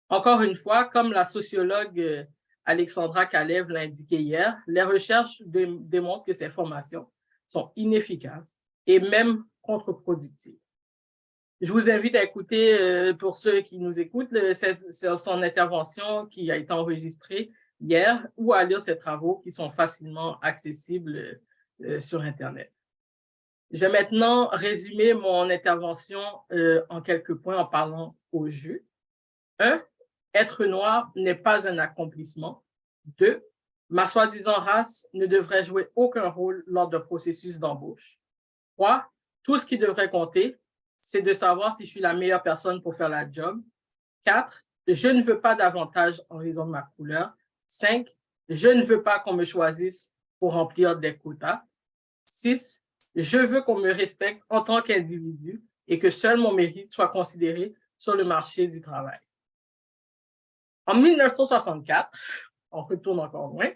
Encore une fois, comme la sociologue Alexandra Kalev l'a indiqué hier, les recherches démontrent que ces formations sont inefficaces et même contre-productives. Je vous invite à écouter, pour ceux qui nous écoutent, son intervention qui a été enregistrée hier ou à lire ses travaux qui sont facilement accessibles sur Internet. Je vais maintenant résumer mon intervention en quelques points en parlant au jeu. 1. Être noir n'est pas un accomplissement. 2. Ma soi-disant race ne devrait jouer aucun rôle lors d'un processus d'embauche. 3. Tout ce qui devrait compter, c'est de savoir si je suis la meilleure personne pour faire la job. 4. Je ne veux pas d'avantage en raison de ma couleur. 5. Je ne veux pas qu'on me choisisse pour remplir des quotas. 6. Je veux qu'on me respecte en tant qu'individu et que seul mon mérite soit considéré sur le marché du travail. En 1964, on retourne encore loin,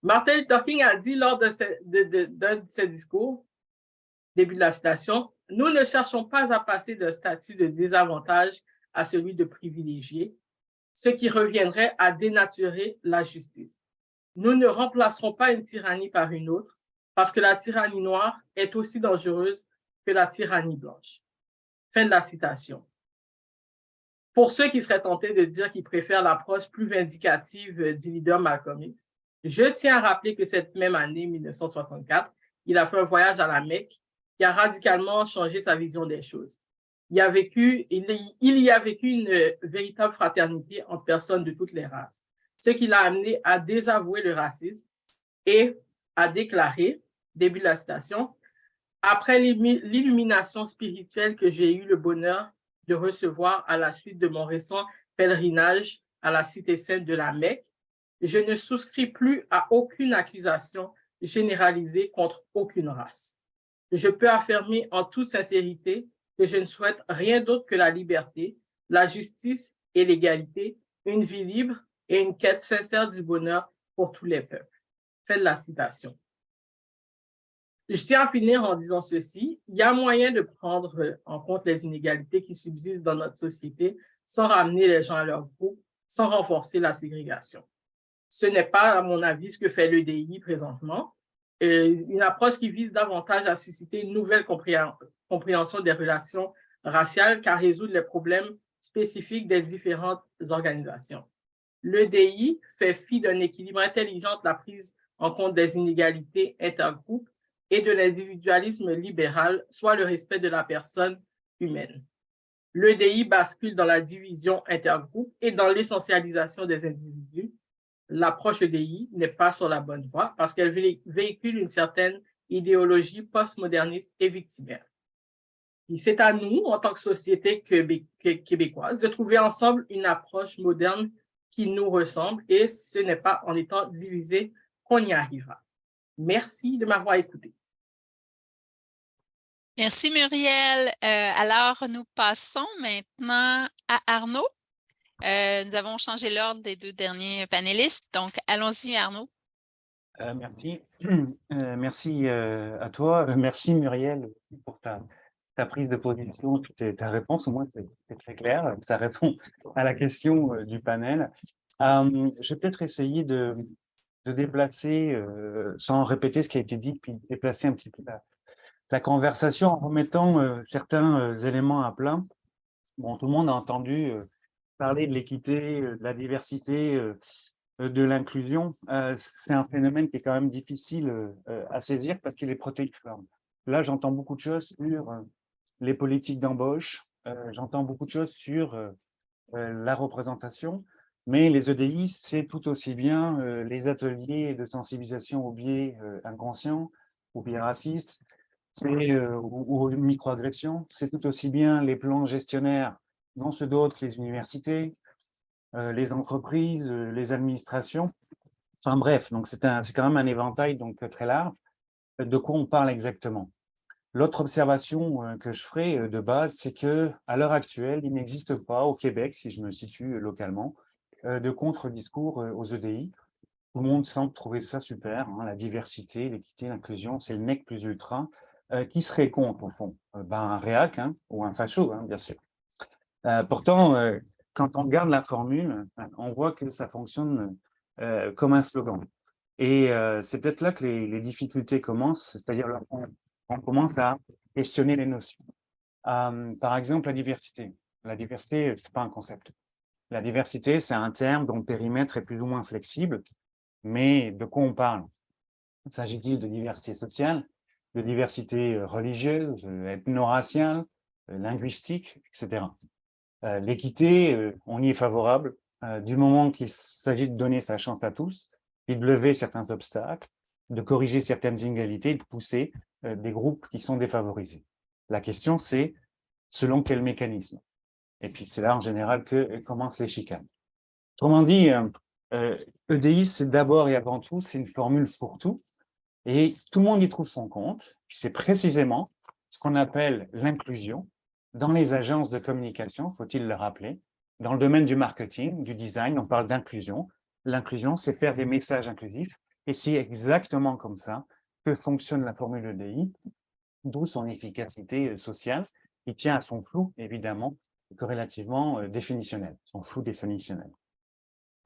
Martin Luther King a dit lors d'un de ses discours, début de la citation, « Nous ne cherchons pas à passer d'un statut de désavantage à celui de privilégié, ce qui reviendrait à dénaturer la justice. Nous ne remplacerons pas une tyrannie par une autre, parce que la tyrannie noire est aussi dangereuse que la tyrannie blanche. » Fin de la citation. Pour ceux qui seraient tentés de dire qu'ils préfèrent l'approche plus vindicative du leader Malcolm X, je tiens à rappeler que cette même année, 1964, il a fait un voyage à la Mecque qui a radicalement changé sa vision des choses. il y a vécu une véritable fraternité entre personnes de toutes les races, ce qui l'a amené à désavouer le racisme et à déclarer, début de la citation, « Après l'illumination spirituelle que j'ai eu le bonheur de recevoir à la suite de mon récent pèlerinage à la cité sainte de la Mecque, je ne souscris plus à aucune accusation généralisée contre aucune race. Je peux affirmer en toute sincérité que je ne souhaite rien d'autre que la liberté, la justice et l'égalité, une vie libre et une quête sincère du bonheur pour tous les peuples. » Fin de la citation. Je tiens à finir en disant ceci. Il y a moyen de prendre en compte les inégalités qui subsistent dans notre société sans ramener les gens à leur groupe, sans renforcer la ségrégation. Ce n'est pas, à mon avis, ce que fait l'EDI présentement. Une approche qui vise davantage à susciter une nouvelle compréhension des relations raciales qu'à résoudre les problèmes spécifiques des différentes organisations. L'EDI fait fi d'un équilibre intelligent de la prise en compte des inégalités intergroupes et de l'individualisme libéral, soit le respect de la personne humaine. L'EDI bascule dans la division intergroupe et dans l'essentialisation des individus. L'approche EDI n'est pas sur la bonne voie parce qu'elle véhicule une certaine idéologie postmoderniste et victimaire. C'est à nous, en tant que société québécoise, de trouver ensemble une approche moderne qui nous ressemble et ce n'est pas en étant divisés qu'on y arrivera. Merci de m'avoir écouté. Merci Muriel. Alors, nous passons maintenant à Arnaud. Nous avons changé l'ordre des deux derniers panélistes, donc allons-y Arnaud. Merci. Merci à toi. Merci Muriel pour ta prise de position, ta réponse. Au moins, c'est très clair. Ça répond à la question du panel. Je vais peut-être essayer de déplacer, sans répéter ce qui a été dit, puis déplacer un petit peu la conversation en remettant certains éléments à plat. Bon, tout le monde a entendu parler de l'équité, de la diversité, de l'inclusion. C'est un phénomène qui est quand même difficile à saisir parce qu'il est protéiforme. Là, j'entends beaucoup de choses sur les politiques d'embauche, j'entends beaucoup de choses sur la représentation, mais les EDI, c'est tout aussi bien les ateliers de sensibilisation aux biais inconscients, aux biais racistes, ou aux microagressions, c'est tout aussi bien les plans gestionnaires dans ceux d'autres, les universités, les entreprises, les administrations. Enfin bref, donc c'est quand même un éventail donc très large. De quoi on parle exactement? L'autre observation que je ferai de base, c'est qu'à l'heure actuelle, il n'existe pas au Québec, si je me situe localement, de contre-discours aux EDI. Tout le monde semble trouver ça super, hein, la diversité, l'équité, l'inclusion, c'est le nec plus ultra. Qui serait contre, au fond? Un réac ou un facho, bien sûr. Pourtant, quand on regarde la formule, on voit que ça fonctionne comme un slogan. Et c'est peut-être là que les difficultés commencent, c'est-à-dire on commence à questionner les notions. Par exemple, la diversité. La diversité, ce n'est pas un concept. La diversité, c'est un terme dont le périmètre est plus ou moins flexible, mais de quoi on parle? S'agit-il de diversité sociale, de diversité religieuse, ethno-raciale, linguistique, etc. L'équité, on y est favorable du moment qu'il s'agit de donner sa chance à tous et de lever certains obstacles, de corriger certaines inégalités et de pousser des groupes qui sont défavorisés. La question, c'est selon quel mécanisme? Et puis, c'est là, en général, que commencent les chicanes. Autrement dit, EDI, c'est d'abord et avant tout, c'est une formule fourre-tout, et tout le monde y trouve son compte. C'est précisément ce qu'on appelle l'inclusion dans les agences de communication, faut-il le rappeler. Dans le domaine du marketing, du design, on parle d'inclusion. L'inclusion, c'est faire des messages inclusifs, et c'est exactement comme ça que fonctionne la formule EDI, d'où son efficacité sociale, qui tient à son flou, évidemment, corrélativement définitionnel, son flou définitionnel.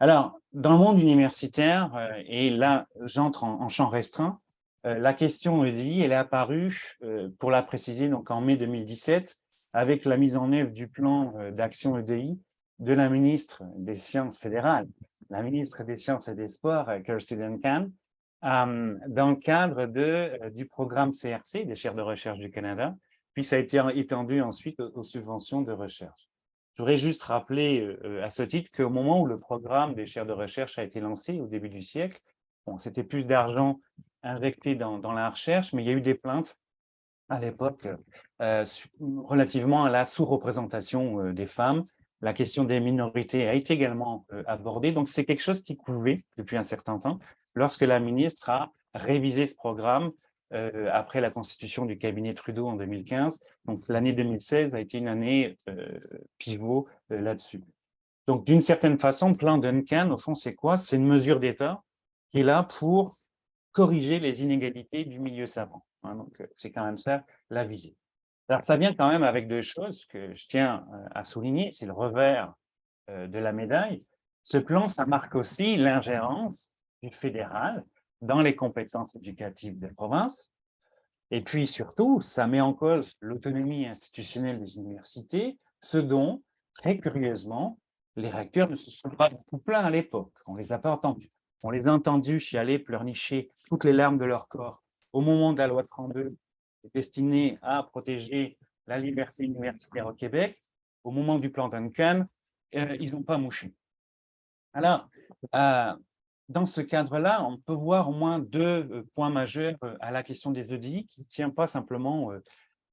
Alors, dans le monde universitaire, et là, j'entre en champ restreint, la question EDI, elle est apparue, pour la préciser, donc en mai 2017, avec la mise en œuvre du plan d'action EDI de la ministre des Sciences fédérales, la ministre des Sciences et des Sports, Kirsty Duncan, dans le cadre du programme CRC, des chaires de recherche du Canada, puis ça a été étendu ensuite aux subventions de recherche. Je voudrais juste rappeler à ce titre qu'au moment où le programme des chaires de recherche a été lancé au début du siècle, bon, c'était plus d'argent injecté dans la recherche, mais il y a eu des plaintes à l'époque relativement à la sous-représentation des femmes. La question des minorités a été également abordée, donc c'est quelque chose qui couvait depuis un certain temps lorsque la ministre a révisé ce programme après la constitution du cabinet Trudeau en 2015. Donc l'année 2016 a été une année pivot là-dessus. Donc d'une certaine façon, le plan Duncan, au fond, c'est quoi? C'est une mesure d'État qui est là pour corriger les inégalités du milieu savant. Donc c'est quand même ça la visée. Alors ça vient quand même avec deux choses que je tiens à souligner, c'est le revers de la médaille. Ce plan, ça marque aussi l'ingérence du fédéral dans les compétences éducatives des provinces. Et puis surtout, ça met en cause l'autonomie institutionnelle des universités, ce dont, très curieusement, les recteurs ne se sont pas beaucoup plaints à l'époque. On ne les a pas entendus. On les a entendus chialer, pleurnicher toutes les larmes de leur corps au moment de la loi 32 destinée à protéger la liberté universitaire au Québec. Au moment du plan Duncan, ils n'ont pas mouché. Alors, dans ce cadre-là, on peut voir au moins deux points majeurs à la question des EDI qui ne tient pas simplement,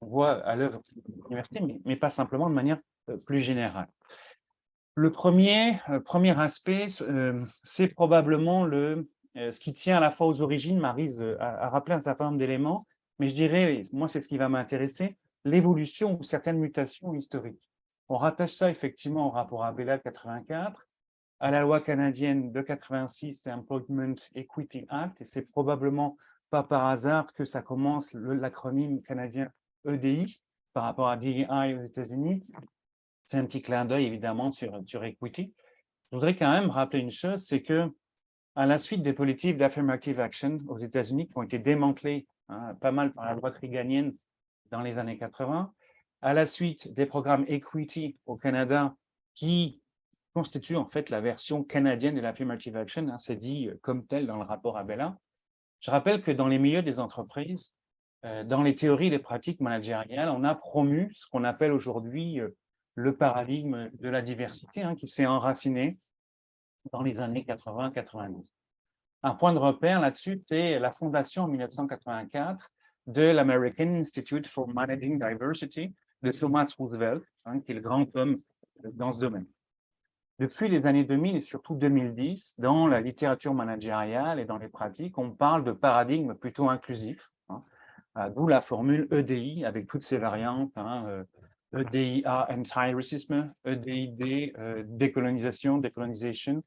on voit à l'œuvre de l'université, mais pas simplement de manière plus générale. Le premier aspect, c'est probablement ce qui tient à la fois aux origines. Maryse a rappelé un certain nombre d'éléments, mais je dirais, moi c'est ce qui va m'intéresser, l'évolution ou certaines mutations historiques. On rattache ça effectivement au rapport Abela 84, à la loi canadienne de 86, Employment Equity Act, et c'est probablement pas par hasard que ça commence l'acronyme canadien EDI par rapport à DEI aux États-Unis. C'est un petit clin d'œil évidemment sur Equity. Je voudrais quand même rappeler une chose, c'est que à la suite des politiques d'affirmative action aux États-Unis qui ont été démantelées pas mal par la droite réganienne dans les années 80, à la suite des programmes Equity au Canada qui constituent en fait la version canadienne de l'affirmative action, c'est dit comme tel dans le rapport Abela. Je rappelle que dans les milieux des entreprises, dans les théories et les pratiques managériales, on a promu ce qu'on appelle aujourd'hui le paradigme de la diversité qui s'est enraciné dans les années 80-90. Un point de repère là-dessus, c'est la fondation en 1984 de l'American Institute for Managing Diversity de Thomas Roosevelt, qui est le grand homme dans ce domaine. Depuis les années 2000 et surtout 2010, dans la littérature managériale et dans les pratiques, on parle de paradigme plutôt inclusif, d'où la formule EDI avec toutes ses variantes, EDIA, anti-racism, EDID, décolonisation, decolonization,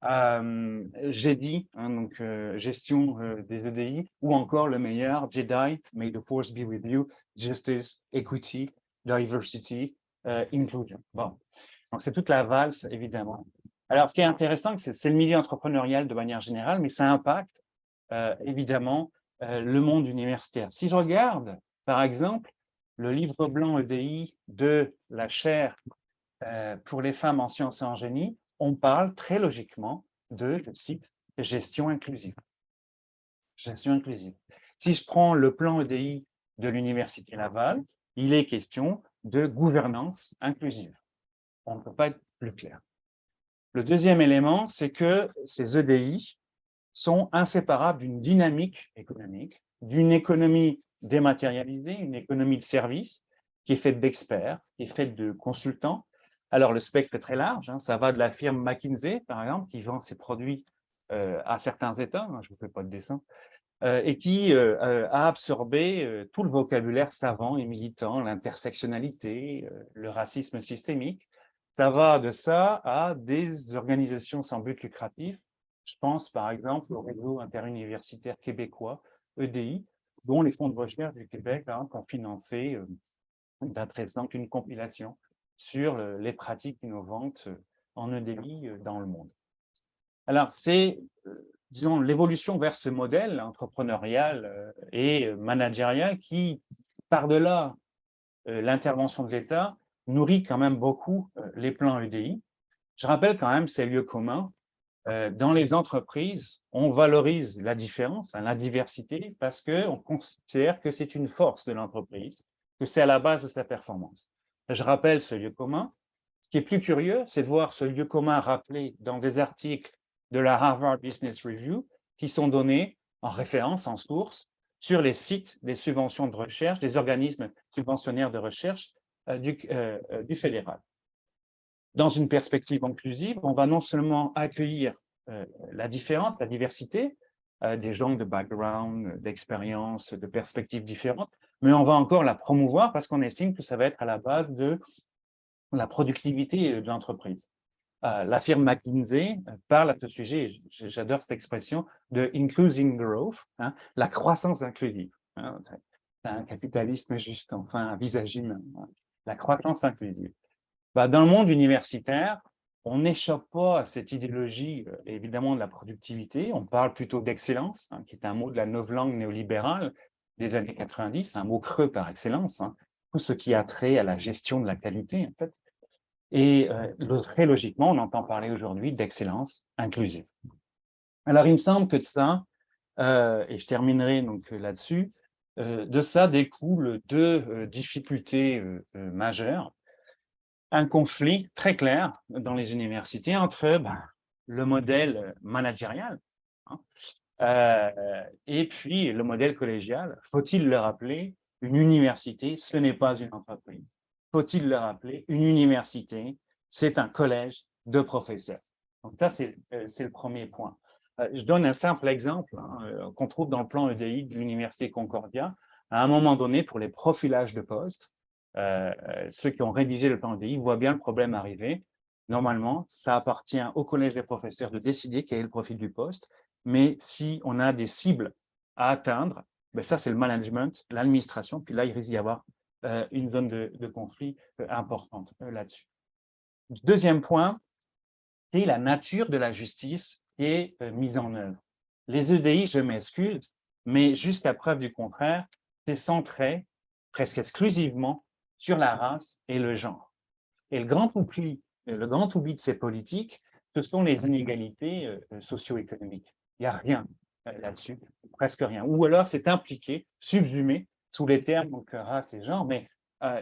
GEDI, donc gestion des EDI, ou encore le meilleur, JEDI, May the Force be with you, Justice, Equity, Diversity, Inclusion. Bon, donc c'est toute la valse, évidemment. Alors, ce qui est intéressant, c'est le milieu entrepreneurial de manière générale, mais ça impacte évidemment le monde universitaire. Si je regarde, par exemple, le livre blanc EDI de la chaire pour les femmes en sciences et en génie, on parle très logiquement de, je cite, gestion inclusive. Gestion inclusive. Si je prends le plan EDI de l'Université Laval, il est question de gouvernance inclusive. On ne peut pas être plus clair. Le deuxième élément, c'est que ces EDI sont inséparables d'une dynamique économique, d'une économie dématérialisée, une économie de services qui est faite d'experts, qui est faite de consultants. Alors, le spectre est très large, ça va de la firme McKinsey, par exemple, qui vend ses produits à certains États, je ne vous fais pas de dessin, et qui a absorbé tout le vocabulaire savant et militant, l'intersectionnalité, le racisme systémique. Ça va de ça à des organisations sans but lucratif. Je pense par exemple au réseau interuniversitaire québécois, EDI, dont les fonds de recherche du Québec ont financé date récente une compilation sur les pratiques innovantes en EDI dans le monde. Alors, c'est, disons, l'évolution vers ce modèle entrepreneurial et managérial qui, par-delà l'intervention de l'État, nourrit quand même beaucoup les plans EDI. Je rappelle quand même ces lieux communs. Dans les entreprises, on valorise la différence, la diversité, parce qu'on considère que c'est une force de l'entreprise, que c'est à la base de sa performance. Je rappelle ce lieu commun. Ce qui est plus curieux, c'est de voir ce lieu commun rappelé dans des articles de la Harvard Business Review qui sont donnés en référence, en source, sur les sites des subventions de recherche, des organismes subventionnaires de recherche du fédéral. Dans une perspective inclusive, on va non seulement accueillir la différence, la diversité, des gens de background, d'expérience, de perspectives différentes, mais on va encore la promouvoir parce qu'on estime que ça va être à la base de la productivité de l'entreprise. La firme McKinsey parle à ce sujet, j'adore cette expression, de inclusive growth, hein, la croissance inclusive. Hein, c'est un capitalisme juste, enfin, visagine, hein, la croissance inclusive. Dans le monde universitaire, on n'échappe pas à cette idéologie, évidemment, de la productivité. On parle plutôt d'excellence, hein, qui est un mot de la novlangue néolibérale des années 90, un mot creux par excellence, hein, tout ce qui a trait à la gestion de la qualité, en fait. Et très logiquement, on entend parler aujourd'hui d'excellence inclusive. Alors, il me semble que de ça, et je terminerai donc là-dessus, de ça découlent deux difficultés majeures. Un conflit très clair dans les universités entre le modèle managérial, hein, et puis le modèle collégial. Faut-il le rappeler, une université, ce n'est pas une entreprise. Faut-il le rappeler, une université, c'est un collège de professeurs. Donc ça, c'est le premier point. Je donne un simple exemple qu'on trouve dans le plan EDI de l'Université Concordia. À un moment donné, pour les profilages de postes, ceux qui ont rédigé le plan EDI voient bien le problème arriver. Normalement, ça appartient au collège des professeurs de décider quel est le profil du poste, mais si on a des cibles à atteindre, ça c'est le management, l'administration, puis là il risque d'y avoir une zone de conflit importante là-dessus. Deuxième point, c'est la nature de la justice qui est mise en œuvre. Les EDI, je m'excuse, mais jusqu'à preuve du contraire, c'est centré presque exclusivement sur la race et le genre. Et le grand oubli de ces politiques, ce sont les inégalités socio-économiques. Il n'y a rien là-dessus, presque rien. Ou alors c'est impliqué, subsumé sous les termes donc race et genre, mais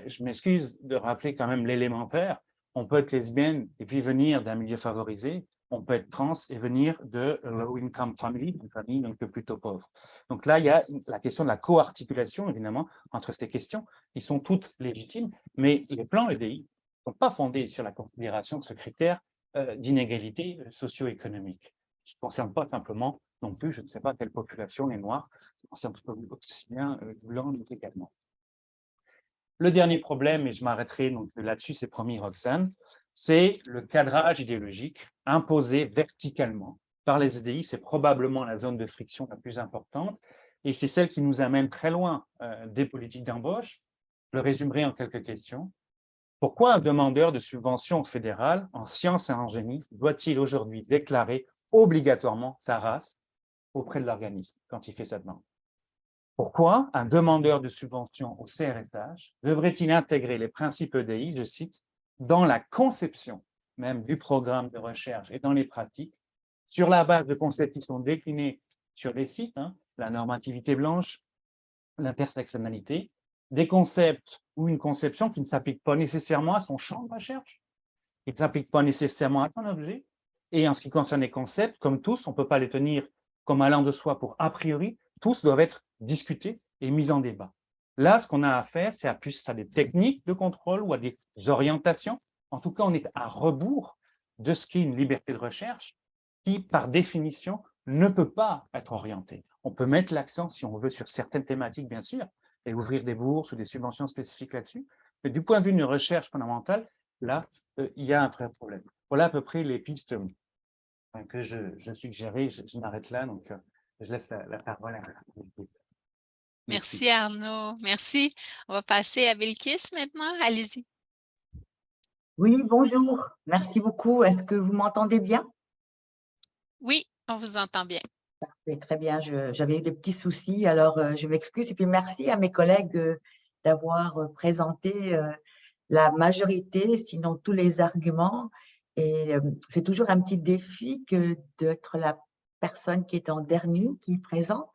je m'excuse de rappeler quand même l'élémentaire. On peut être lesbienne et puis venir d'un milieu favorisé, on peut être trans et venir de low income family, une famille donc plutôt pauvre. Donc là, il y a la question de la co-articulation, évidemment, entre ces questions, qui sont toutes légitimes, mais les plans EDI ne sont pas fondés sur la considération de ce critère d'inégalité socio-économique, qui ne concerne pas simplement non plus, je ne sais pas quelle population est noire, ça concerne aussi bien blanc également. Le dernier problème, et je m'arrêterai donc là-dessus, c'est promis Roxane, c'est le cadrage idéologique imposé verticalement par les EDI. C'est probablement la zone de friction la plus importante et c'est celle qui nous amène très loin des politiques d'embauche. Je le résumerai en quelques questions. Pourquoi un demandeur de subvention fédérale en sciences et en génie doit-il aujourd'hui déclarer obligatoirement sa race auprès de l'organisme quand il fait sa demande? Pourquoi un demandeur de subvention au CRSH devrait-il intégrer les principes EDI, je cite, dans la conception même du programme de recherche et dans les pratiques, sur la base de concepts qui sont déclinés sur les sites, hein, la normativité blanche, l'intersectionnalité, des concepts ou une conception qui ne s'applique pas nécessairement à son champ de recherche, qui ne s'applique pas nécessairement à son objet, et en ce qui concerne les concepts, comme tous, on ne peut pas les tenir comme allant de soi pour a priori, tous doivent être discutés et mis en débat. Là, ce qu'on a à faire, c'est à plus à des techniques de contrôle ou à des orientations. En tout cas, on est à rebours de ce qu'est une liberté de recherche qui, par définition, ne peut pas être orientée. On peut mettre l'accent, si on veut, sur certaines thématiques, bien sûr, et ouvrir des bourses ou des subventions spécifiques là-dessus. Mais du point de vue d'une recherche fondamentale, là, il y a un vrai problème. Voilà à peu près les pistes que je suggérais. Je m'arrête là, donc je laisse la parole à Merci Arnaud, merci. On va passer à Bilkis maintenant, allez-y. Oui, bonjour, merci beaucoup. Est-ce que vous m'entendez bien? Oui, on vous entend bien. Parfait, très bien, j'avais eu des petits soucis, alors je m'excuse. Et puis merci à mes collègues d'avoir présenté la majorité, sinon tous les arguments. Et c'est toujours un petit défi que d'être la personne qui est en dernier, qui présente.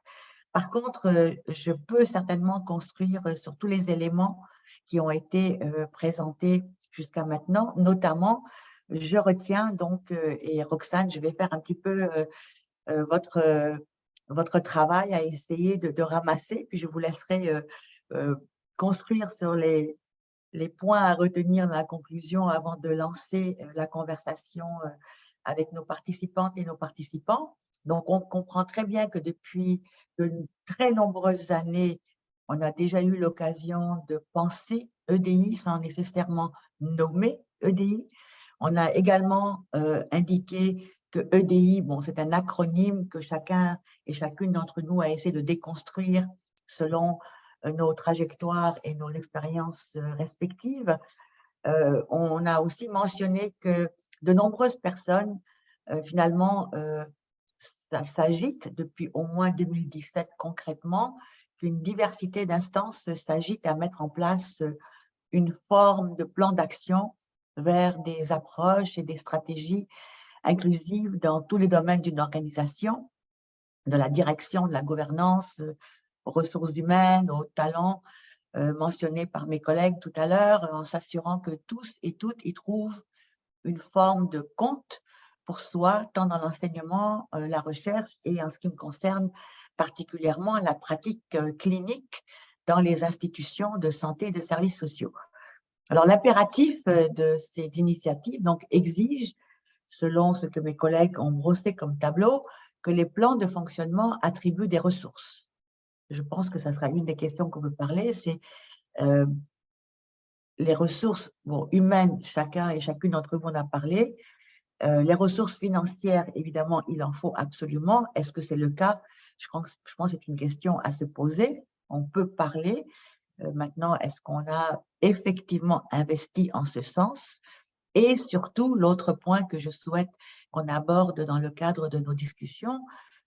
Par contre, je peux certainement construire sur tous les éléments qui ont été présentés jusqu'à maintenant. Notamment, je retiens donc, et Roxane, je vais faire un petit peu votre travail à essayer de ramasser, puis je vous laisserai construire sur les points à retenir dans la conclusion avant de lancer la conversation avec nos participantes et nos participants. Donc, on comprend très bien que depuis de très nombreuses années, on a déjà eu l'occasion de penser EDI sans nécessairement nommer EDI. On a également indiqué que EDI, bon, c'est un acronyme que chacun et chacune d'entre nous a essayé de déconstruire selon nos trajectoires et nos expériences respectives. On a aussi mentionné que de nombreuses personnes, finalement, ça s'agite depuis au moins 2017 concrètement, qu'une diversité d'instances s'agite à mettre en place une forme de plan d'action vers des approches et des stratégies inclusives dans tous les domaines d'une organisation, de la direction, de la gouvernance, aux ressources humaines, aux talents mentionnés par mes collègues tout à l'heure, en s'assurant que tous et toutes y trouvent une forme de compte pour soi, tant dans l'enseignement, la recherche et en ce qui me concerne particulièrement la pratique clinique dans les institutions de santé et de services sociaux. Alors, l'impératif de ces initiatives donc, exige, selon ce que mes collègues ont brossé comme tableau, que les plans de fonctionnement attribuent des ressources. Je pense que ça sera une des questions qu'on peut parler, c'est les ressources humaines, chacun et chacune d'entre vous en a parlé. Les ressources financières, évidemment, il en faut absolument. Est-ce que c'est le cas? Je pense que c'est une question à se poser. On peut parler. Maintenant, est-ce qu'on a effectivement investi en ce sens? Et surtout, l'autre point que je souhaite qu'on aborde dans le cadre de nos discussions,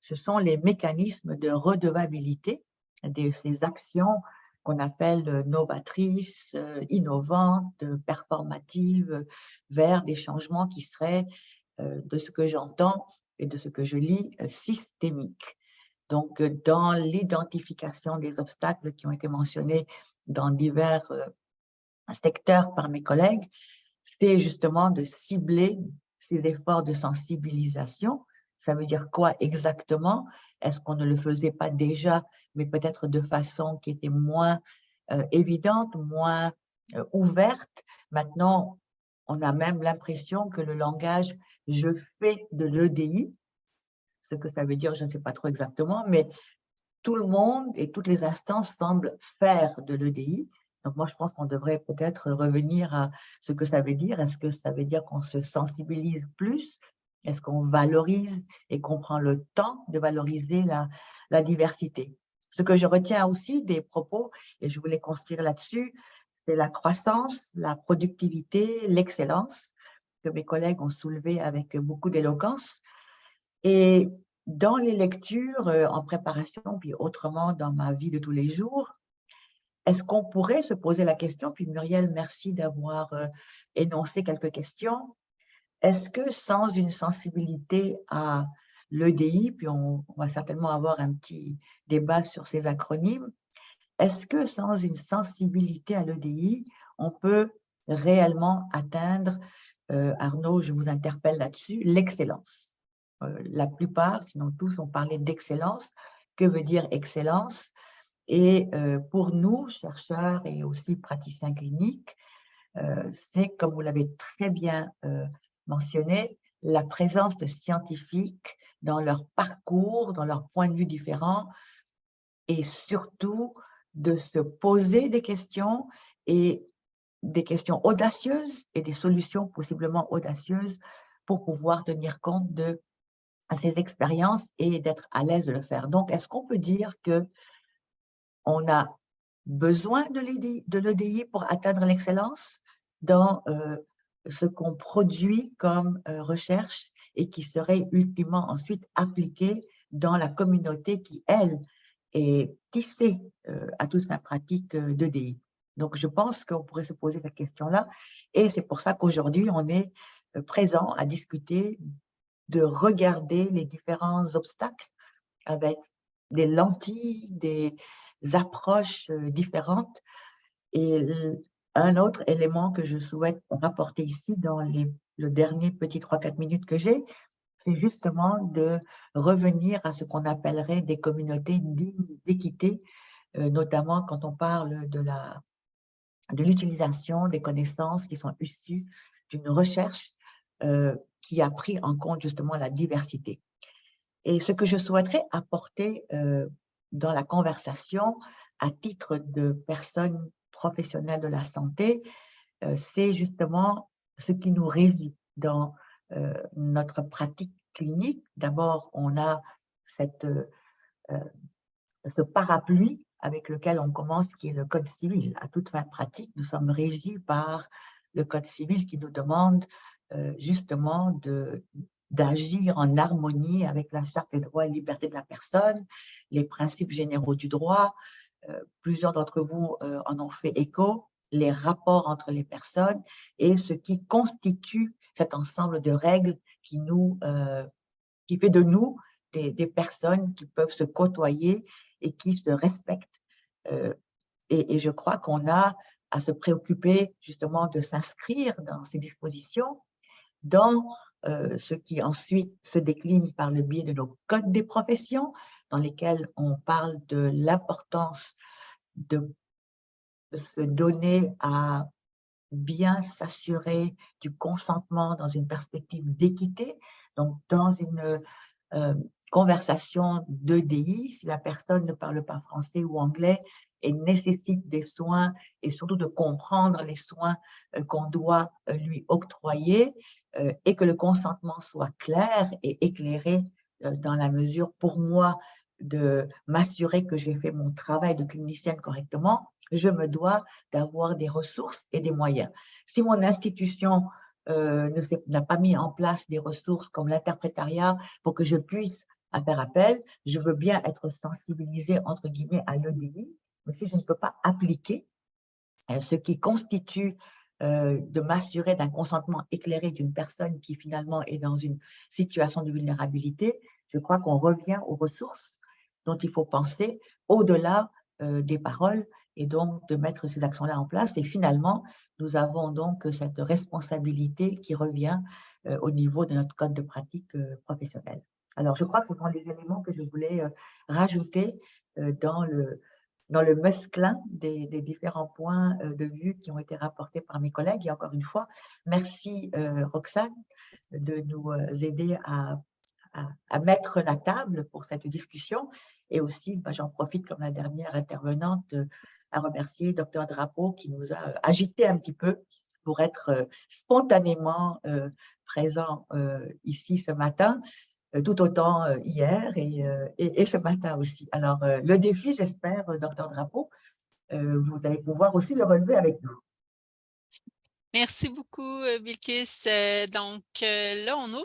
ce sont les mécanismes de redevabilité de ces actions qu'on appelle novatrices, innovantes, performatives, vers des changements qui seraient, de ce que j'entends et de ce que je lis, systémiques. Donc, dans l'identification des obstacles qui ont été mentionnés dans divers secteurs par mes collègues, c'est justement de cibler ces efforts de sensibilisation. Ça veut dire quoi exactement? Est-ce qu'on ne le faisait pas déjà, mais peut-être de façon qui était moins évidente, moins ouverte? Maintenant, on a même l'impression que le langage « je fais de l'EDI », ce que ça veut dire, je ne sais pas trop exactement, mais tout le monde et toutes les instances semblent faire de l'EDI. Donc, moi, je pense qu'on devrait peut-être revenir à ce que ça veut dire. Est-ce que ça veut dire qu'on se sensibilise plus? Est-ce qu'on valorise et qu'on prend le temps de valoriser la diversité? Ce que je retiens aussi des propos, et je voulais construire là-dessus, c'est la croissance, la productivité, l'excellence, que mes collègues ont soulevé avec beaucoup d'éloquence. Et dans les lectures en préparation, puis autrement dans ma vie de tous les jours, est-ce qu'on pourrait se poser la question, puis Muriel, merci d'avoir énoncé quelques questions, est-ce que sans une sensibilité à l'EDI, puis on va certainement avoir un petit débat sur ces acronymes, est-ce que sans une sensibilité à l'EDI, on peut réellement atteindre, Arnaud, je vous interpelle là-dessus, l'excellence? La plupart, sinon tous, ont parlé d'excellence. Que veut dire excellence? Et pour nous, chercheurs et aussi praticiens cliniques, c'est, comme vous l'avez très bien mentionné, la présence de scientifiques dans leur parcours, dans leurs points de vue différents, et surtout de se poser des questions, et des questions audacieuses et des solutions possiblement audacieuses pour pouvoir tenir compte de ces expériences et d'être à l'aise de le faire. Donc, est-ce qu'on peut dire qu'on a besoin de l'EDI pour atteindre l'excellence dans ce qu'on produit comme recherche et qui serait ultimement ensuite appliqué dans la communauté qui, elle, est tissée à toute sa pratique d'EDI? Donc, je pense qu'on pourrait se poser cette question-là et c'est pour ça qu'aujourd'hui, on est présent à discuter de regarder les différents obstacles avec des lentilles, des approches différentes Et un autre élément que je souhaite rapporter ici dans le dernier petit 3-4 minutes que j'ai, c'est justement de revenir à ce qu'on appellerait des communautés d'équité, notamment quand on parle de l'utilisation des connaissances qui sont issues d'une recherche qui a pris en compte justement la diversité. Et ce que je souhaiterais apporter dans la conversation à titre de personne professionnelle de la santé, c'est justement ce qui nous réunit dans notre pratique clinique. D'abord, on a ce parapluie avec lequel on commence, qui est le Code civil. À toute fin pratique, nous sommes régis par le Code civil qui nous demande justement d'agir en harmonie avec la Charte des droits et libertés de la personne, les principes généraux du droit. Plusieurs d'entre vous en ont fait écho, les rapports entre les personnes et ce qui constitue cet ensemble de règles qui fait de nous des personnes qui peuvent se côtoyer et qui se respectent. Et je crois qu'on a à se préoccuper justement de s'inscrire dans ces dispositions, dans ce qui ensuite se décline par le biais de nos codes des professions, dans lesquels on parle de l'importance de se donner à bien s'assurer du consentement dans une perspective d'équité. Donc, dans une conversation d'EDI, si la personne ne parle pas français ou anglais et nécessite des soins et surtout de comprendre les soins qu'on doit lui octroyer et que le consentement soit clair et éclairé dans la mesure, pour moi, de m'assurer que j'ai fait mon travail de clinicienne correctement, je me dois d'avoir des ressources et des moyens. Si mon institution n'a pas mis en place des ressources comme l'interprétariat pour que je puisse faire appel, je veux bien être sensibilisée, entre guillemets, à l'EDI, mais si je ne peux pas appliquer ce qui constitue de m'assurer d'un consentement éclairé d'une personne qui finalement est dans une situation de vulnérabilité, je crois qu'on revient aux ressources dont il faut penser au-delà des paroles et donc de mettre ces actions-là en place. Et finalement, nous avons donc cette responsabilité qui revient au niveau de notre code de pratique professionnelle. Alors, je crois que ce sont les éléments que je voulais rajouter dans le mesclin des différents points de vue qui ont été rapportés par mes collègues. Et encore une fois, merci Roxane de nous aider à mettre la table pour cette discussion. Et aussi, j'en profite comme la dernière intervenante à remercier Dr Drapeau qui nous a agité un petit peu pour être spontanément présent ici ce matin, tout autant hier et ce matin aussi. Alors, le défi, j'espère, Dr Drapeau, vous allez pouvoir aussi le relever avec nous. Merci beaucoup, Bilkis. Donc, là, on ouvre